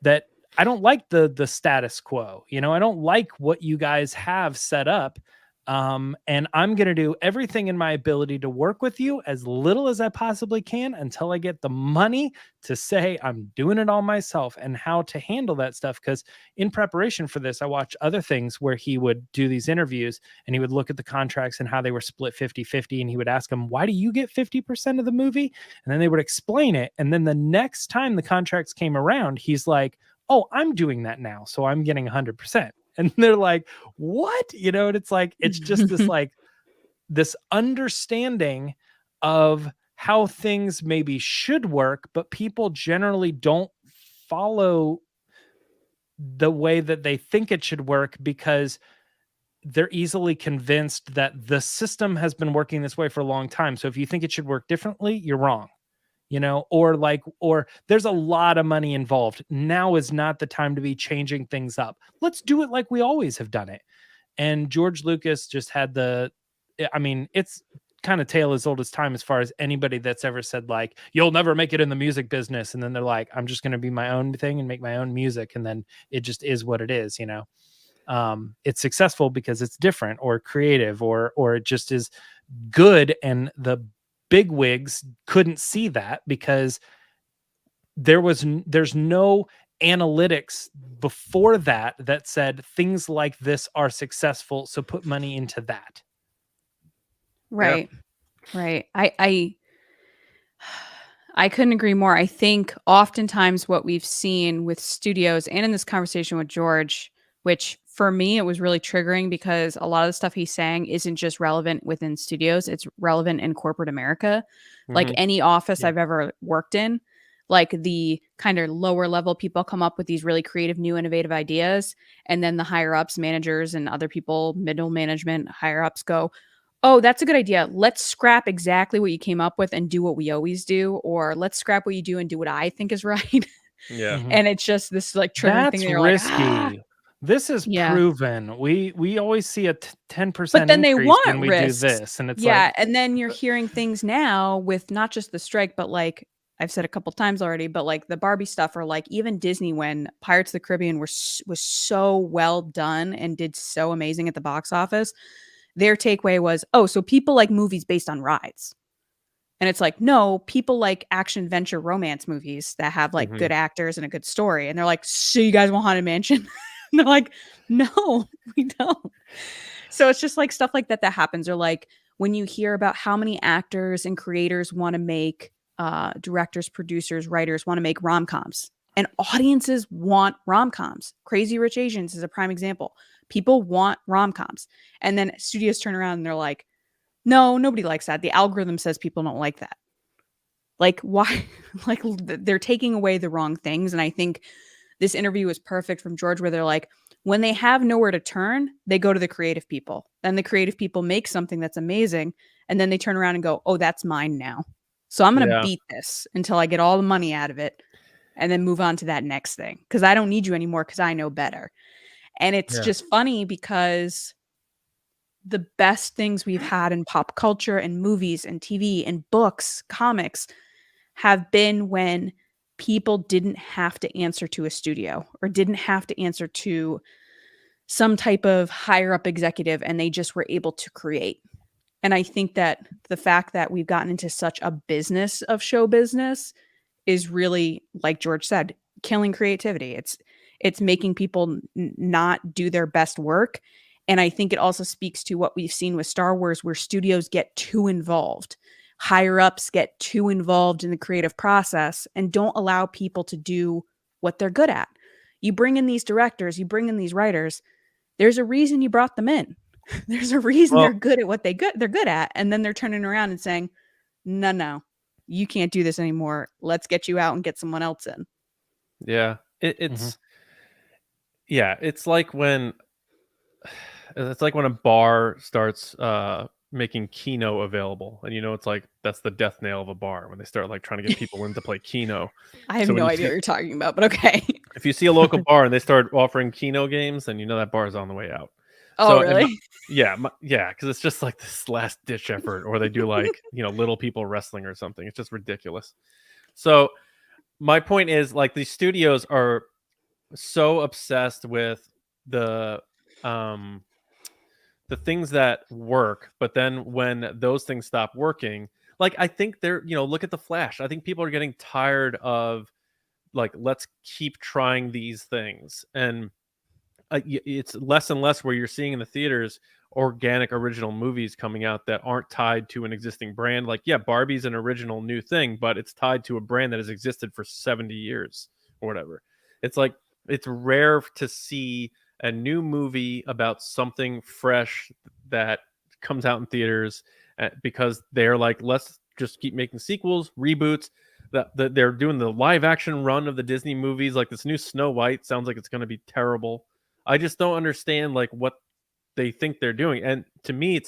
that I don't like the status quo. You know, I don't like what you guys have set up. And I'm going to do everything in my ability to work with you as little as I possibly can until I get the money to say I'm doing it all myself, and how to handle that stuff. Because in preparation for this, I watched other things where he would do these interviews and he would look at the contracts and how they were split 50-50. And he would ask them, why do you get 50% of the movie? And then they would explain it. And then the next time the contracts came around, he's like, oh, I'm doing that now, so I'm getting 100%. And they're like, what? You know, and it's like, it's just this like this understanding of how things maybe should work, but people generally don't follow the way that they think it should work because they're easily convinced that the system has been working this way for a long time. So if you think it should work differently, you're wrong. you know, or there's a lot of money involved. Now is not the time to be changing things up. Let's do it like we always have done it. And George Lucas just had I mean, it's kind of tale as old as time as far as anybody that's ever said like, you'll never make it in the music business. And then they're like, I'm just going to be my own thing and make my own music. And then it just is what it is, you know. It's successful because it's different or creative or it just is good. And the big wigs couldn't see that because there's no analytics before that said things like this are successful, so put money into that. Right. Yeah. Right. I couldn't agree more. I think oftentimes what we've seen with studios and in this conversation with George, which for me, it was really triggering because a lot of the stuff he's saying isn't just relevant within studios. It's relevant in corporate America. Like any office I've ever worked in, like the kind of lower level people come up with these really creative, new, innovative ideas. And then the higher ups, managers and other people, middle management, higher ups go, oh, that's a good idea. Let's scrap exactly what you came up with and do what we always do. Or let's scrap what you do and do what I think is right. Yeah. And it's just this like triggering thing. That's risky. Like, This is proven. We always see a 10% but then they want when we risks. do this. And it's like, and then you're hearing things now with not just the strike, but like I've said a couple times already, but like the Barbie stuff or like even Disney when Pirates of the Caribbean was so well done and did so amazing at the box office. Their takeaway was, oh, so people like movies based on rides. And it's like, no, people like action, adventure, romance movies that have like good actors and a good story. And they're like, so you guys want Haunted Mansion? And they're like, no, we don't. So it's just like stuff like that happens. Or like when you hear about how many actors and creators want to make directors, producers, writers want to make rom-coms. And audiences want rom-coms. Crazy Rich Asians is a prime example. People want rom-coms. And then studios turn around and they're like, no, nobody likes that. The algorithm says people don't like that. Like, why? Like, they're taking away the wrong things. And I think this interview was perfect from George, where they're like, when they have nowhere to turn, they go to the creative people. Then the creative people make something that's amazing. And then they turn around and go, oh, that's mine now. So I'm going to beat this until I get all the money out of it and then move on to that next thing. Because I don't need you anymore because I know better. And it's just funny because the best things we've had in pop culture and movies and TV and books, comics have been when people didn't have to answer to a studio or didn't have to answer to some type of higher up executive, and they just were able to create. And I think that the fact that we've gotten into such a business of show business is really, like George said, killing creativity. It's making people not do their best work. And I think it also speaks to what we've seen with Star Wars, where studios get too involved. Higher ups get too involved in the creative process and don't allow people to do what they're good at. You bring in these directors, you bring in these writers. There's a reason you brought them in. There's a reason they're good at what they're good at. And then they're turning around and saying, no, you can't do this anymore. Let's get you out and get someone else in. Yeah. It's it's like when a bar starts making Keno available, and it's like that's the death nail of a bar when they start like trying to get people in to play Keno. I have no idea what you're talking about, but okay. If you see a local bar and they start offering Keno games, then that bar is on the way out. Oh, really? Yeah, because it's just like this last ditch effort, or they do like little people wrestling or something. It's just ridiculous. So my point is, like, these studios are so obsessed with the things that work, but then when those things stop working, like I think they're look at the Flash. I think people are getting tired of like, let's keep trying these things, and it's less and less where you're seeing in the theaters organic original movies coming out that aren't tied to an existing brand. Like, yeah, Barbie's an original new thing, but it's tied to a brand that has existed for 70 years or whatever. It's like, it's rare to see a new movie about something fresh that comes out in theaters because they're like, let's just keep making sequels, reboots. They're doing the live action run of the Disney movies. Like this new Snow White sounds like it's going to be terrible. I just don't understand like what they think they're doing. And to me,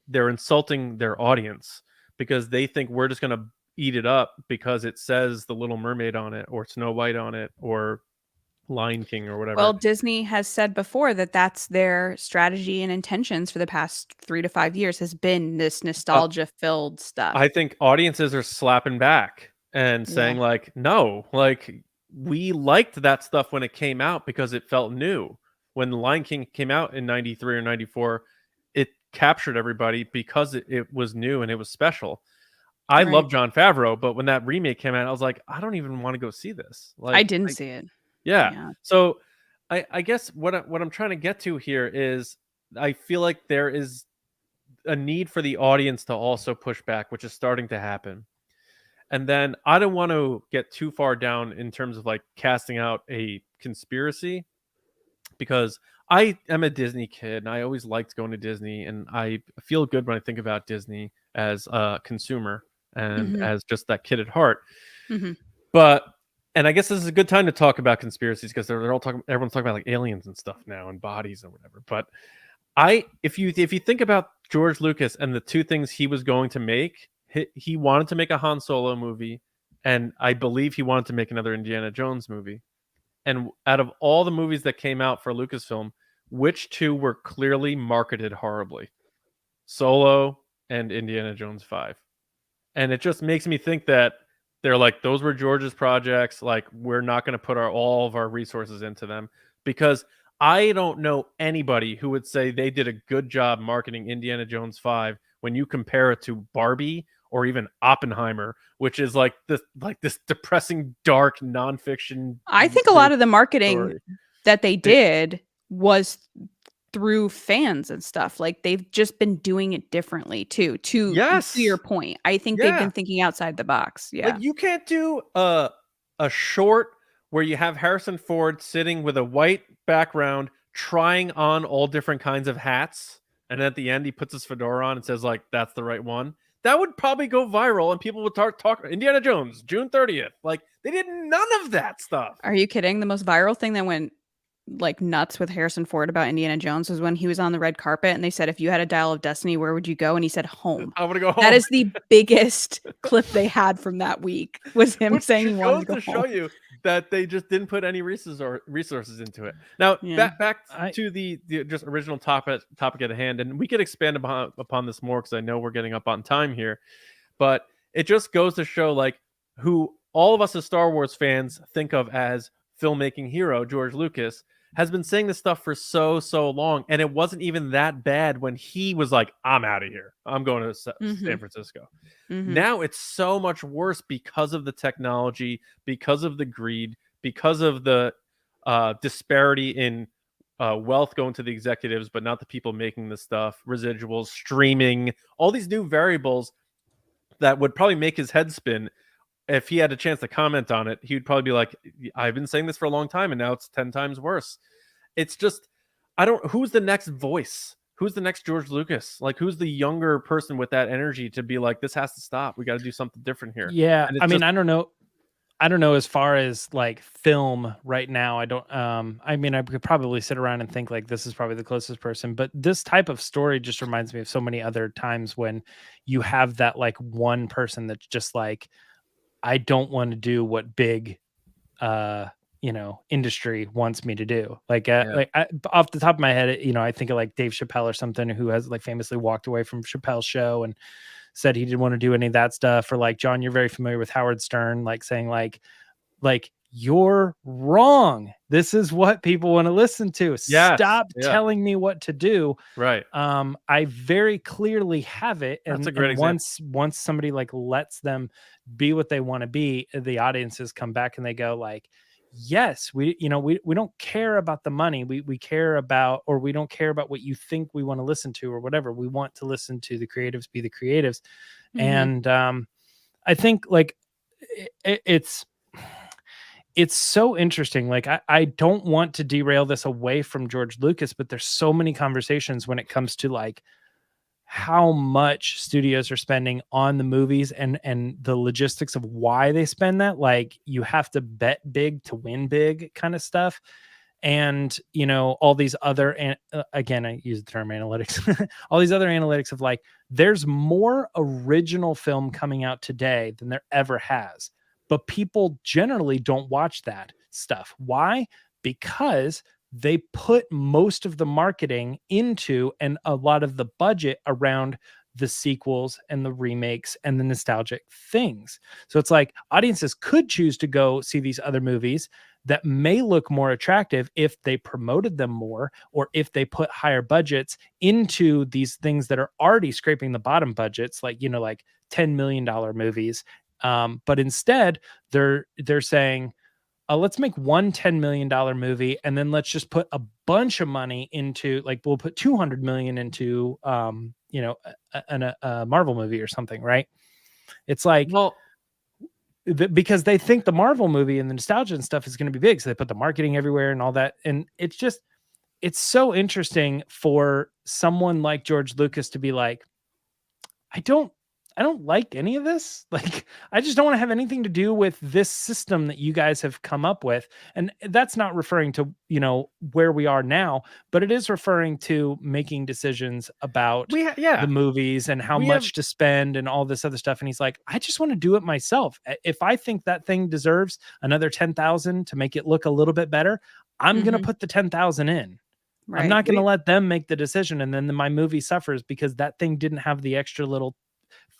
they're insulting their audience because they think we're just going to eat it up because it says The Little Mermaid on it, or Snow White on it, or Lion King, or whatever. Well, Disney has said before that that's their strategy and intentions for the past 3 to 5 years, has been this nostalgia-filled stuff. I think audiences are slapping back and saying Yeah. like, no, like we liked that stuff when it came out because it felt new. When The Lion King came out in 93 or 94, it captured everybody because it was new and it was special. I Right. love Jon Favreau, but when that remake came out, I was like, I don't even want to go see this. Like, I didn't see it. Yeah. Yeah. So I guess what I'm trying to get to here is I feel like there is a need for the audience to also push back, which is starting to happen. And then I don't want to get too far down in terms of like casting out a conspiracy, because I am a Disney kid and I always liked going to Disney, and I feel good when I think about Disney as a consumer and as just that kid at heart. But and I guess this is a good time to talk about conspiracies, because they're all talking, everyone's talking about like aliens and stuff now and bodies and whatever. But if you think about George Lucas and the two things he was going to make, he wanted to make a Han Solo movie, and I believe he wanted to make another Indiana Jones movie. And out of all the movies that came out for Lucasfilm, which two were clearly marketed horribly? Solo and Indiana Jones 5. And it just makes me think that they're like, those were George's projects. Like, we're not going to put all of our resources into them, because I don't know anybody who would say they did a good job marketing Indiana Jones 5 when you compare it to Barbie or even Oppenheimer, which is like this depressing, dark nonfiction. I think a lot of the marketing story that they did was through fans and stuff. Like, they've just been doing it differently too. To your point, I think they've been thinking outside the box. Yeah, like you can't do a short where you have Harrison Ford sitting with a white background trying on all different kinds of hats, and at the end he puts his fedora on and says like, that's the right one. That would probably go viral and people would start talking Indiana Jones June 30th. Like, they did none of that stuff. Are you kidding? The most viral thing that went like nuts with Harrison Ford about Indiana Jones was when he was on the red carpet and they said, if you had a dial of destiny, where would you go? And he said, home. I want to go home. That is the biggest clip they had from that week, was him saying he wanted to go home. Show you that they just didn't put any resources into it. Now, back to the just original topic at hand, and we could expand upon this more because I know we're getting up on time here, but it just goes to show like who all of us as Star Wars fans think of as filmmaking hero, George Lucas, has been saying this stuff for so long, and it wasn't even that bad when he was like, I'm out of here, I'm going to San Francisco. Now it's so much worse because of the technology, because of the greed, because of the disparity in wealth going to the executives but not the people making the stuff, residuals, streaming, all these new variables that would probably make his head spin. If he had a chance to comment on it, he would probably be like, I've been saying this for a long time and now it's 10 times worse. It's just, who's the next voice? Who's the next George Lucas? Like, who's the younger person with that energy to be like, this has to stop. We got to do something different here. Yeah. I mean, I don't know as far as like film right now. I don't, I mean, I could probably sit around and think like this is probably the closest person, but this type of story just reminds me of so many other times when you have that like one person that's just like, I don't want to do what big, industry wants me to do. Like, off the top of my head, I think of like Dave Chappelle or something, who has like famously walked away from Chappelle's show and said he didn't want to do any of that stuff. Or like, John, you're very familiar with Howard Stern, like saying like you're wrong. This is what people want to listen to. Stop telling me what to do. Right. I very clearly have it. And, that's a great example. Once somebody like lets them be what they want to be, the audiences come back and they go like, yes, we don't care about the money. We care about, or we don't care about what you think we want to listen to or whatever. We want to listen to the creatives, be the creatives. And I think like it's so interesting. Like, I don't want to derail this away from George Lucas, but there's so many conversations when it comes to like how much studios are spending on the movies and the logistics of why they spend that. Like, you have to bet big to win big kind of stuff. and all these other again, I use the term analytics, all these other analytics of like, there's more original film coming out today than there ever has, but people generally don't watch that stuff. Why? Because they put most of the marketing into and a lot of the budget around the sequels and the remakes and the nostalgic things. So it's like audiences could choose to go see these other movies that may look more attractive if they promoted them more, or if they put higher budgets into these things that are already scraping the bottom budgets, like, like $10 million movies. But instead they're saying, let's make one $10 million movie, and then let's just put a bunch of money into, like, we'll put 200 million into, a Marvel movie or something, right? It's like, well, because they think the Marvel movie and the nostalgia and stuff is going to be big, so they put the marketing everywhere and all that. And it's so interesting for someone like George Lucas to be like, I don't like any of this. Like, I just don't want to have anything to do with this system that you guys have come up with. And that's not referring to, where we are now, but it is referring to making decisions about the movies and how much to spend and all this other stuff. And he's like, I just want to do it myself. If I think that thing deserves another 10,000 to make it look a little bit better, I'm going to put the 10,000 in. Right. I'm not going to let them make the decision. And then my movie suffers because that thing didn't have the extra little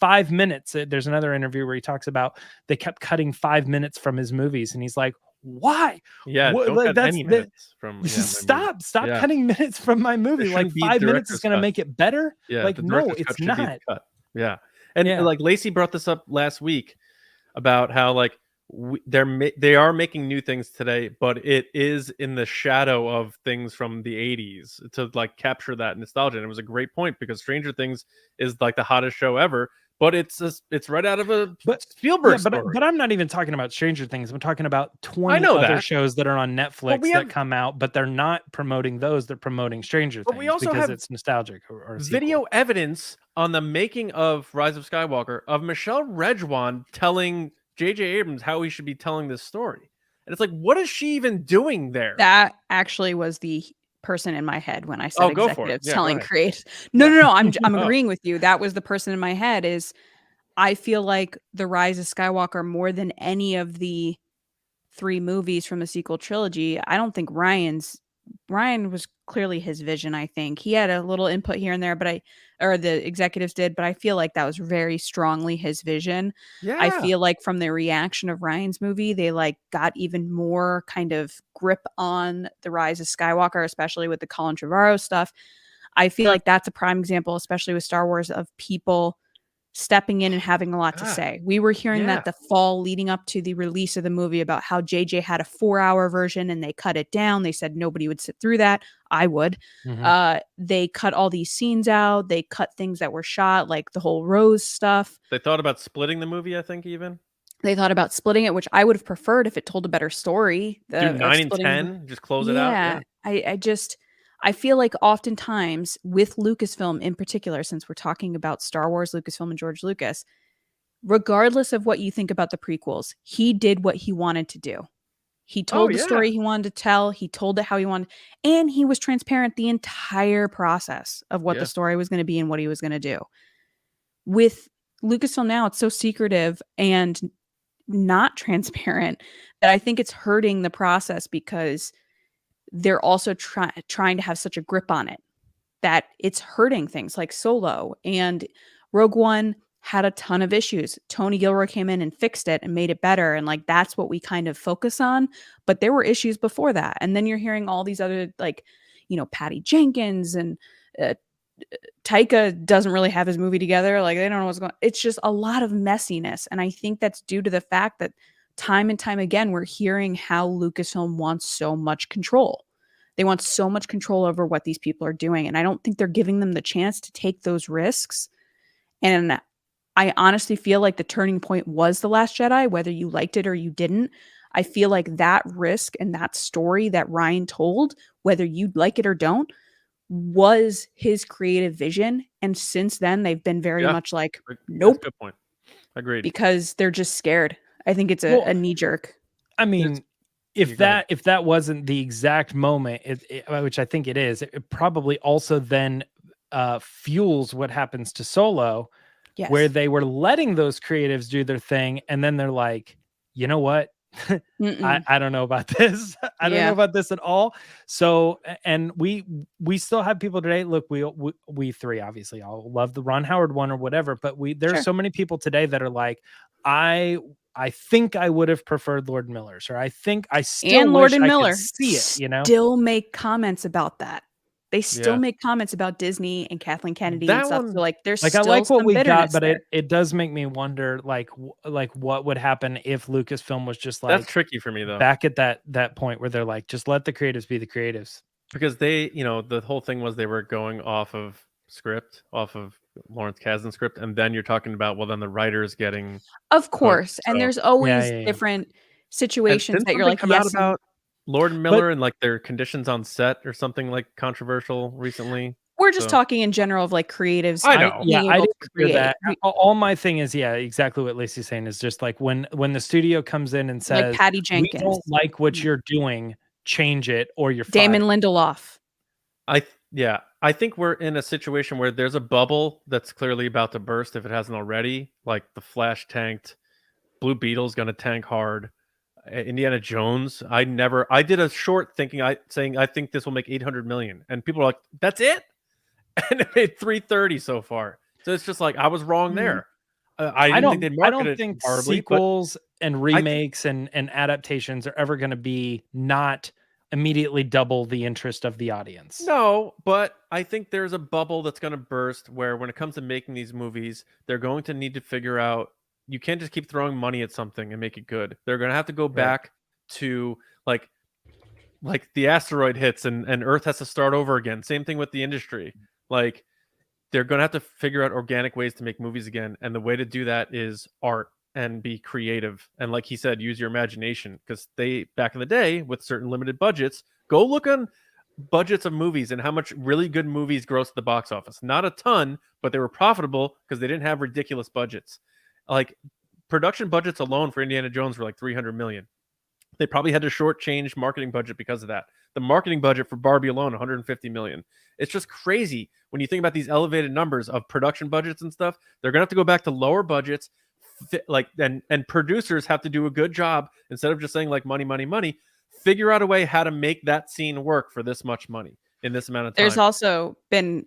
5 minutes. There's another interview where he talks about they kept cutting 5 minutes from his movies, and he's like, "Why? Yeah, don't cut any minutes from. Stop cutting minutes from my movie. Like 5 minutes is going to make it better. Yeah, like no, it's not. Yeah, and like Lacey brought this up last week about how like they are making new things today, but it is in the shadow of things from the 80s to like capture that nostalgia. And it was a great point because Stranger Things is like the hottest show ever. But it's right out of a Spielberg story. But I'm not even talking about Stranger Things. I'm talking about 20 other shows that are on Netflix that come out, but they're not promoting those. They're promoting Stranger Things we also because have it's nostalgic or video evidence on the making of Rise of Skywalker of Michelle Rejwan telling J.J. Abrams how he should be telling this story. And it's like, what is she even doing there? That actually was the person in my head when I said executives telling create. No. I'm agreeing with you. That was the person in my head. Is I feel like the Rise of Skywalker, more than any of the 3 movies from the sequel trilogy, I don't think Ryan was clearly his vision. I think he had a little input here and there, or the executives did, but I feel like that was very strongly his vision. Yeah. I feel like from the reaction of Ryan's movie, they like got even more kind of grip on the Rise of Skywalker, especially with the Colin Trevorrow stuff. I feel like that's a prime example, especially with Star Wars, of people stepping in and having a lot to say. We were hearing that the fall leading up to the release of the movie about how JJ had a 4-hour version and they cut it down. They said nobody would sit through that. I would. They cut all these scenes out. They cut things that were shot, like the whole Rose stuff. They thought about splitting the movie, I think, even. They thought about splitting it, which I would have preferred if it told a better story. Do 9 and 10, just close it out. Yeah. I feel like oftentimes with Lucasfilm in particular, since we're talking about Star Wars, Lucasfilm, and George Lucas, regardless of what you think about the prequels, he did what he wanted to do. He told the story he wanted to tell. He told it how he wanted, and he was transparent the entire process of what the story was going to be and what he was going to do. With Lucasfilm now, it's so secretive and not transparent that I think it's hurting the process, because they're also trying to have such a grip on it that it's hurting things like Solo, and Rogue One had a ton of issues. Tony Gilroy came in and fixed it and made it better. And like, that's what we kind of focus on. But there were issues before that. And then you're hearing all these other, like, Patty Jenkins and Taika doesn't really have his movie together. Like, they don't know what's going on. It's just a lot of messiness. And I think that's due to the fact that time and time again, we're hearing how Lucasfilm wants so much control. They want so much control over what these people are doing. And I don't think they're giving them the chance to take those risks. And I honestly feel like the turning point was The Last Jedi, whether you liked it or you didn't. I feel like that risk and that story that Ryan told, whether you like it or don't, was his creative vision. And since then, they've been very much like, nope. That's a good point. Agreed. Because they're just scared. I think it's a knee jerk. I mean, if that wasn't the exact moment, which I think it is, it probably also then fuels what happens to Solo, where they were letting those creatives do their thing, and then they're like, you know what? I don't know about this. I don't know about this at all. So, and we still have people today. Look, we three obviously all love the Ron Howard one or whatever, but there's so many people today that are like, I think I would have preferred Lord and Miller's, or I think I still and wish Lord and I Miller could see it. You know, still make comments about that. They still make comments about Disney and Kathleen Kennedy and stuff. So like, there's like, still I like what some we got, bitterness but there. it does make me wonder, like what would happen if Lucasfilm was just like, that's tricky for me though. Back at that point where they're like, just let the creatives be the creatives, because they, you know, the whole thing was they were going off of script, off of Lawrence Kasdan's script, and then you're talking about, well, then the writers getting, of course, hooked, and so. there's always different situations that you're like, come out about Lord and Miller and like their conditions on set or something like controversial recently. We're just talking in general of like creatives. I know. I didn't hear that. All my thing is, exactly what Lacey's saying is just like when the studio comes in and says, like Patty Jenkins, we don't like what you're doing, change it or you're Damon fired. Lindelof. I think we're in a situation where there's a bubble that's clearly about to burst if it hasn't already. Like the Flash tanked, Blue Beetle's going to tank hard. Indiana Jones, I did a short saying I think this will make 800 million, and people are like, that's it, and it made 330 so far. So it's just like I was wrong there. I don't think horribly, sequels and remakes and adaptations are ever going to be not immediately double the interest of the audience. No, but I think there's a bubble that's going to burst where when it comes to making these movies, they're going to need to figure out, you can't just keep throwing money at something and make it good. They're going to have to go back to like the asteroid hits and Earth has to start over again. Same thing with the industry. Like they're going to have to figure out organic ways to make movies again. And the way to do that is art and be creative. And like he said, use your imagination, because they, back in the day with certain limited budgets, go look on budgets of movies and how much really good movies gross at the box office. Not a ton, but they were profitable because they didn't have ridiculous budgets. Like production budgets alone for Indiana Jones were like 300 million. They probably had to shortchange marketing budget because of that. The marketing budget for Barbie alone, 150 million. It's just crazy when you think about these elevated numbers of production budgets and stuff. They're gonna have to go back to lower budgets, and producers have to do a good job instead of just saying like money, money, money. Figure out a way how to make that scene work for this much money in this amount of time. There's also been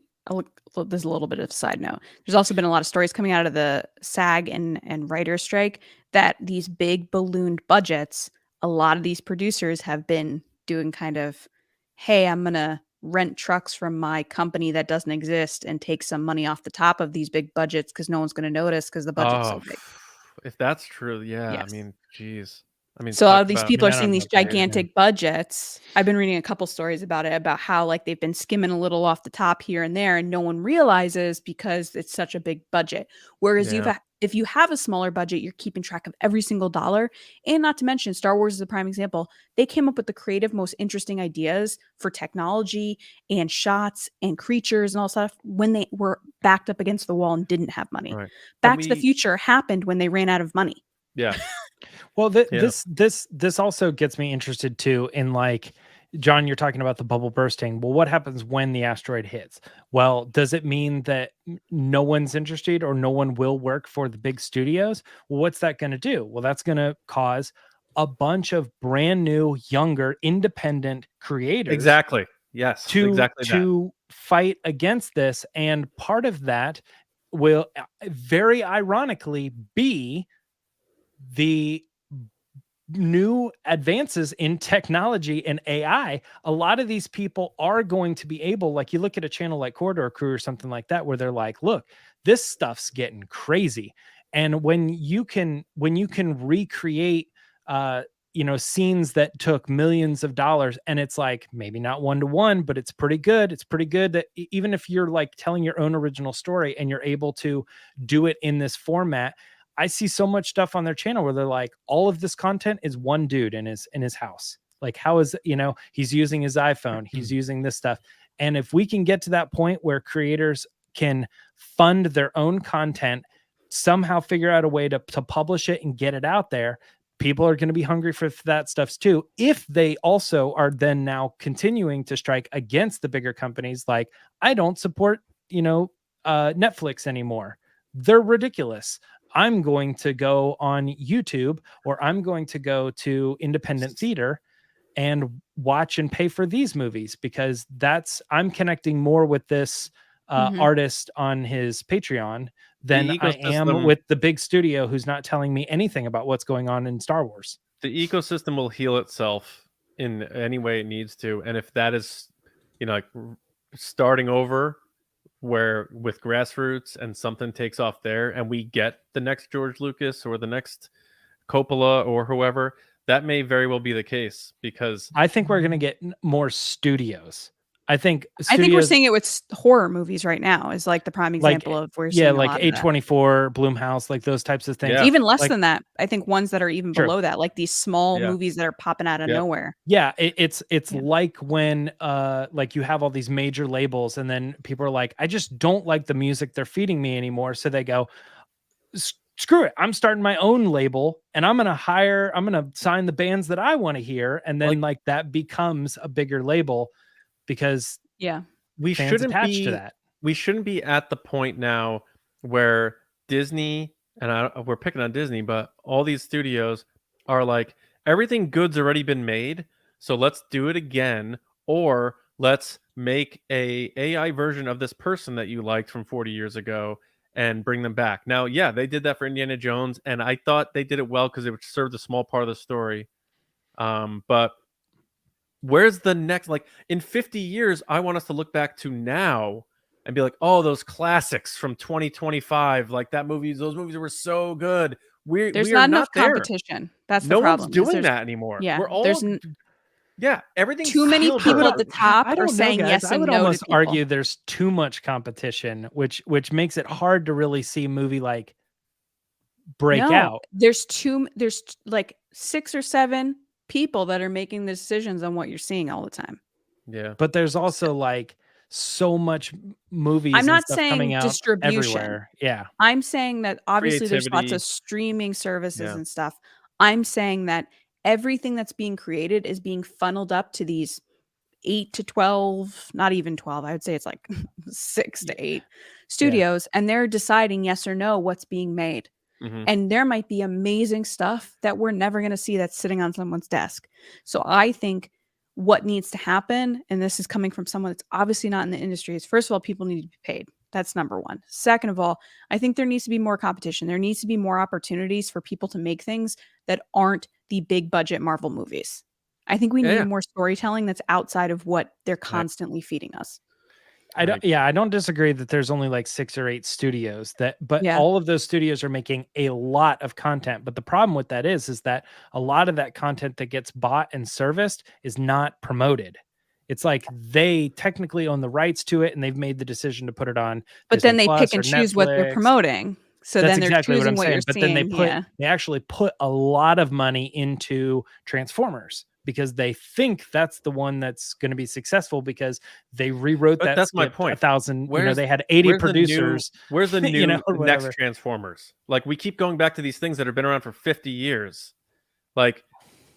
there's a little bit of a side note. There's also been a lot of stories coming out of the SAG and writer's strike that these big ballooned budgets, a lot of these producers have been doing kind of, hey, I'm going to rent trucks from my company that doesn't exist and take some money off the top of these big budgets because no one's going to notice because the budget's so big. If that's true, I mean, geez. I mean, so a lot of these people are seeing these gigantic budgets. I've been reading a couple stories about it, about how like they've been skimming a little off the top here and there, and no one realizes because it's such a big budget. Whereas if you have a smaller budget, you're keeping track of every single dollar. And not to mention, Star Wars is a prime example. They came up with the creative, most interesting ideas for technology and shots and creatures and all stuff when they were backed up against the wall and didn't have money. Right. Back to the Future happened when they ran out of money. Yeah. Well, this also gets me interested too in, like, John, you're talking about the bubble bursting. Well, what happens when the asteroid hits? Well, does it mean that no one's interested or no one will work for the big studios? Well, what's that going to do? Well, that's going to cause a bunch of brand new, younger, independent creators. Exactly. Yes. To fight against this. And part of that will very ironically be the new advances in technology and AI. A lot of these people are going to be able, like you look at a channel like Corridor Crew or something like that, where they're like, look, this stuff's getting crazy. And when you can recreate, scenes that took millions of dollars, and it's like maybe not 1-to-1, but it's pretty good. It's pretty good that even if you're like telling your own original story and you're able to do it in this format, I see so much stuff on their channel where they're like, all of this content is one dude in his house. Like, how is, he's using his iPhone, he's using this stuff. And if we can get to that point where creators can fund their own content, somehow figure out a way to publish it and get it out there, people are going to be hungry for that stuff too. If they also are then now continuing to strike against the bigger companies, like, I don't support, Netflix anymore. They're ridiculous. I'm going to go on YouTube, or I'm going to go to independent theater and watch and pay for these movies, because I'm connecting more with this artist on his Patreon than I am with the big studio who's not telling me anything about what's going on in Star Wars. The ecosystem will heal itself in any way it needs to. And if that is, like starting over where with grassroots and something takes off there and we get the next George Lucas or the next Coppola or whoever, that may very well be the case, because I think we're going to get more studios. I think we're seeing it with horror movies right now is like the prime example of where yeah, like A24, Blumhouse, like those types of things. Yeah. Even less than that. I think ones that are even below that, like these small movies that are popping out of nowhere. Yeah, it's like when like you have all these major labels and then people are like, I just don't like the music they're feeding me anymore. So they go, screw it, I'm starting my own label and I'm gonna sign the bands that I want to hear, and then like that becomes a bigger label. Because we shouldn't be to that. We shouldn't be at the point now where Disney, and we're picking on Disney, but all these studios are like, everything good's already been made, so let's do it again, or let's make a AI version of this person that you liked from 40 years ago and bring them back. Now, yeah, they did that for Indiana Jones, and I thought they did it well because it served a small part of the story. But where's the next, like in 50 years, I want us to look back to now and be like, oh, those classics from 2025, like those movies were so good. There's not enough competition. That's the problem. No one's doing that anymore. Yeah, we're all, everything's too many people at the top are saying yes and no. I would almost argue there's too much competition, which makes it hard to really see a movie like break out. There's like 6 or 7 people that are making the decisions on what you're seeing all the time. Yeah, but there's also like so much movies. I'm not and saying coming out distribution. Everywhere. Yeah, I'm saying that obviously there's lots of streaming services and stuff. I'm saying that everything that's being created is being funneled up to these 8 to 12, not even 12. I would say it's like 6 to 8 studios, and they're deciding yes or no what's being made. And there might be amazing stuff that we're never going to see that's sitting on someone's desk. So I think what needs to happen, and this is coming from someone that's obviously not in the industry, is first of all, people need to be paid. That's number one. Second of all, I think there needs to be more competition. There needs to be more opportunities for people to make things that aren't the big budget Marvel movies. I think we need more storytelling that's outside of what they're constantly feeding us. I don't disagree that there's only like 6 or 8 studios but all of those studios are making a lot of content. But the problem with that is that a lot of that content that gets bought and serviced is not promoted. It's like they technically own the rights to it and they've made the decision to put it on. But then they pick and choose what they're promoting. So that's then they're exactly choosing what I'm saying. But seeing, then they actually put a lot of money into Transformers, because they think that's the one that's going to be successful, because they rewrote that. That's my point. 1,000. They had 80 producers. Where's the new next Transformers? Like, we keep going back to these things that have been around for 50 years. Like,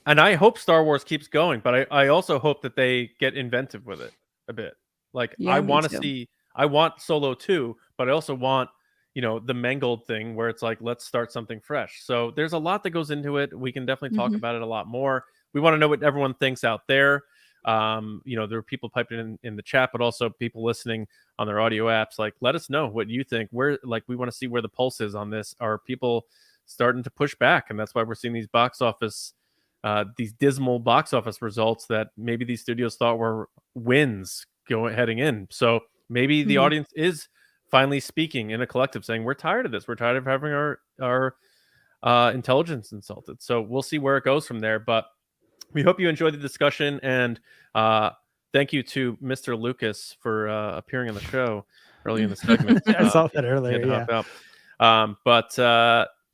and I hope Star Wars keeps going, but I also hope that they get inventive with it a bit. Like, I want to see. I want Solo 2, but I also want, the Mangold thing where it's like, let's start something fresh. So there's a lot that goes into it. We can definitely talk about it a lot more. We want to know what everyone thinks out there. There are people piping in the chat, but also people listening on their audio apps. Like, let us know what you think. We want to see where the pulse is on this. Are people starting to push back? And that's why we're seeing these these dismal box office results that maybe these studios thought were wins heading in. So maybe the audience is finally speaking in a collective, saying we're tired of this. We're tired of having our intelligence insulted. So we'll see where it goes from there. But we hope you enjoyed the discussion, and thank you to Mr. Lucas for appearing on the show early in the segment. I saw that earlier. But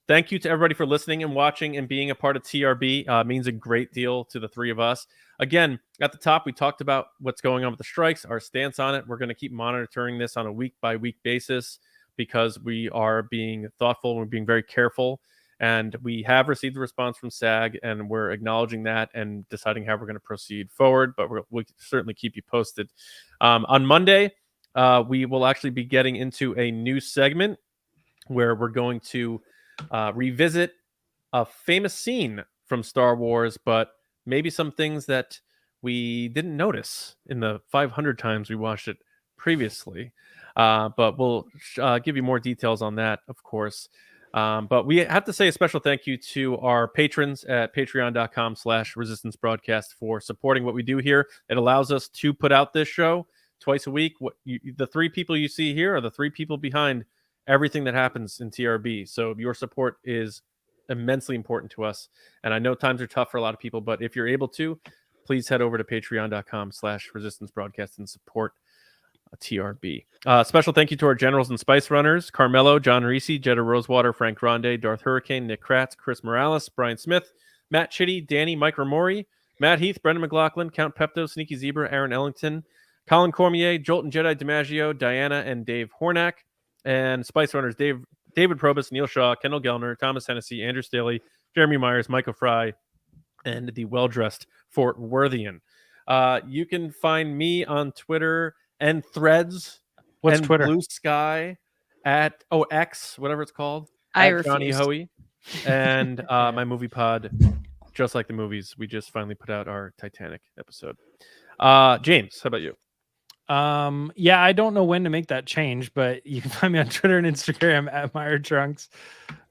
thank you to everybody for listening and watching and being a part of TRB. Means a great deal to the three of us. Again, at the top, we talked about what's going on with the strikes, our stance on it. We're going to keep monitoring this on a week-by-week basis because we are being thoughtful and we're being very careful. And we have received a response from SAG, and we're acknowledging that and deciding how we're going to proceed forward. But we'll certainly keep you posted. On Monday, we will actually be getting into a new segment where we're going to revisit a famous scene from Star Wars, but maybe some things that we didn't notice in the 500 times we watched it previously. But we'll give you more details on that, of course. But we have to say a special thank you to our patrons at patreon.com/resistance broadcast for supporting what we do here. It allows us to put out this show twice a week. The 3 people you see here are the 3 people behind everything that happens in TRB. So your support is immensely important to us. And I know times are tough for a lot of people, but if you're able to, please head over to patreon.com/resistance broadcast and support TRB. Special thank you to our generals and spice runners: Carmelo, John RISI, Jetta Rosewater, Frank Grande, Darth Hurricane, Nick KRATZ, Chris Morales, Brian Smith, Matt Chitty, Danny, Mike Ramori, Matt Heath, Brendan McLaughlin, Count Pepto, Sneaky Zebra, Aaron Ellington, Colin Cormier, Jolt and Jedi DiMaggio, Diana and Dave Hornack, and spice runners David Probus, Neil Shaw, Kendall Gelner, Thomas Hennessy, Andrew Staley, Jeremy Myers, Michael Fry, and the well-dressed Fort Worthian. You can find me on Twitter and Threads. What's and Twitter? Blue Sky at X, whatever it's called. I at Johnny refused. Hoey. And my movie pod, Just Like the Movies. We just finally put out our Titanic episode. James, how about you? Yeah, I don't know when to make that change, but you can find me on Twitter and Instagram at Meyer Trunks.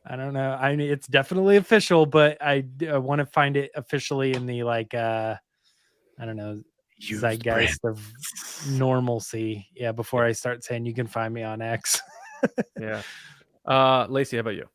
I don't know. I mean, it's definitely official, but I want to find it officially in the I don't know, zeitgeist of normalcy. Yeah, before I start saying you can find me on X. Yeah. Lacey, how about you?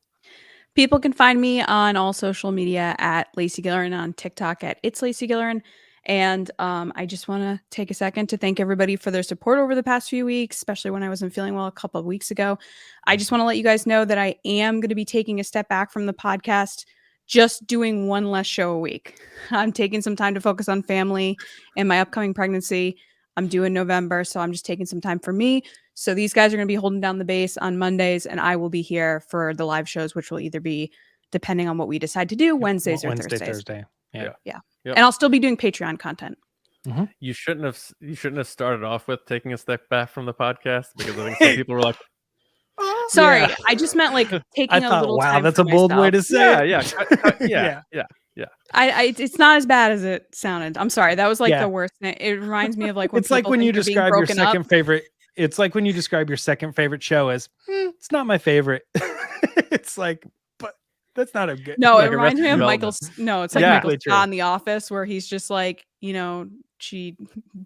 People can find me on all social media at Lacey Gilleran, on TikTok at It's Lacey Gilleran. And I just want to take a second to thank everybody for their support over the past few weeks, especially when I wasn't feeling well a couple of weeks ago. I just want to let you guys know that I am going to be taking a step back from the podcast, just doing one less show a week. I'm taking some time to focus on family and my upcoming pregnancy. I'm due in November, so I'm just taking some time for me. So these guys are going to be holding down the base on Mondays, and I will be here for the live shows, which will either be, depending on what we decide to do, Wednesdays or Thursdays. Thursday. Yeah. Yep. Yep. And I'll still be doing Patreon content. Mm-hmm. You shouldn't have started off with taking a step back from the podcast, because I think some people were like, Sorry, Yeah. I just meant like taking I a thought, little wow, time that's for a bold way to myself. say it. Yeah. It's not as bad as it sounded. I'm sorry. That was like Yeah. the worst thing. It reminds me of like when It's like people when you think they're being describe your broken second up. favorite. It's like when you describe your second favorite show as, it's not my favorite. It's like, but that's not a good. No, like it reminds me of Arrested Michael's. No, it's like Yeah. Michael Exactly Scott true. in The Office, where he's just like, she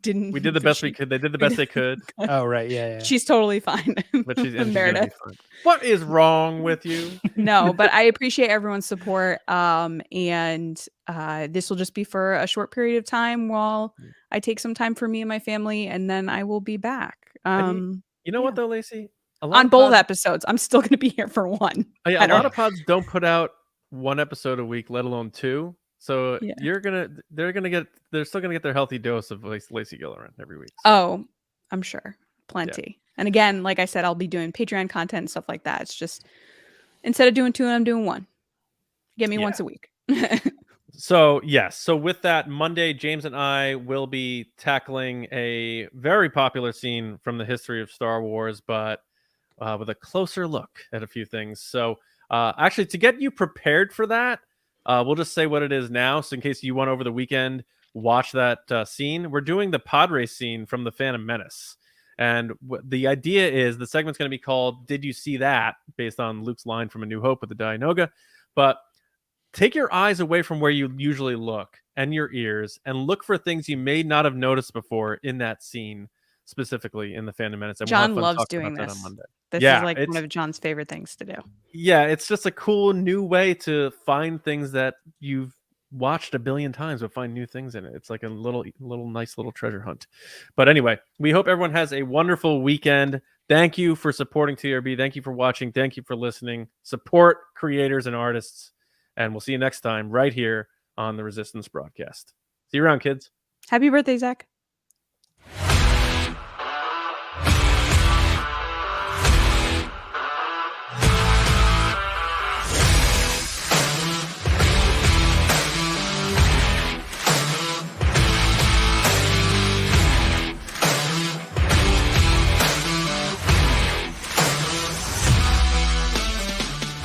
didn't. We did the best we could. They did the best they could, Oh, right. Yeah. She's totally fine. but she's gonna be Meredith. fine. What is wrong with you? No, but I appreciate everyone's support. And this will just be for a short period of time while I take some time for me and my family, and then I will be back. And you know what though, Lacey? On both episodes, I'm still going to be here for one. A lot of pods don't put out one episode a week, let alone 2. So Yeah. they're still gonna get their healthy dose of Lacey Gilleran every week. So. Oh, I'm sure. Plenty. And again, like I said, I'll be doing Patreon content and stuff like that. It's just, instead of doing 2, I'm doing 1. Get me once a week. So yes. So with that, Monday, James and I will be tackling a very popular scene from the history of Star Wars, but with a closer look at a few things. So actually, to get you prepared for that, we'll just say what it is now. So in case you want over the weekend, watch that scene. We're doing the pod race scene from The Phantom Menace. And the idea is the segment's going to be called Did You See That? Based on Luke's line from A New Hope with the Dianoga. But take your eyes away from where you usually look and your ears and look for things you may not have noticed before in that scene, specifically in The Phantom Menace. And John we'll have fun loves talking doing about that this. on Monday. This Yeah, is like it's- one of John's favorite things to do. Yeah, it's just a cool new way to find things that you've watched a billion times, but find new things in it. It's like a little nice little treasure hunt. But anyway, we hope everyone has a wonderful weekend. Thank you for supporting TRB. Thank you for watching. Thank you for listening. Support creators and artists. And we'll see you next time right here on the Resistance broadcast. See you around, kids. Happy birthday, Zach.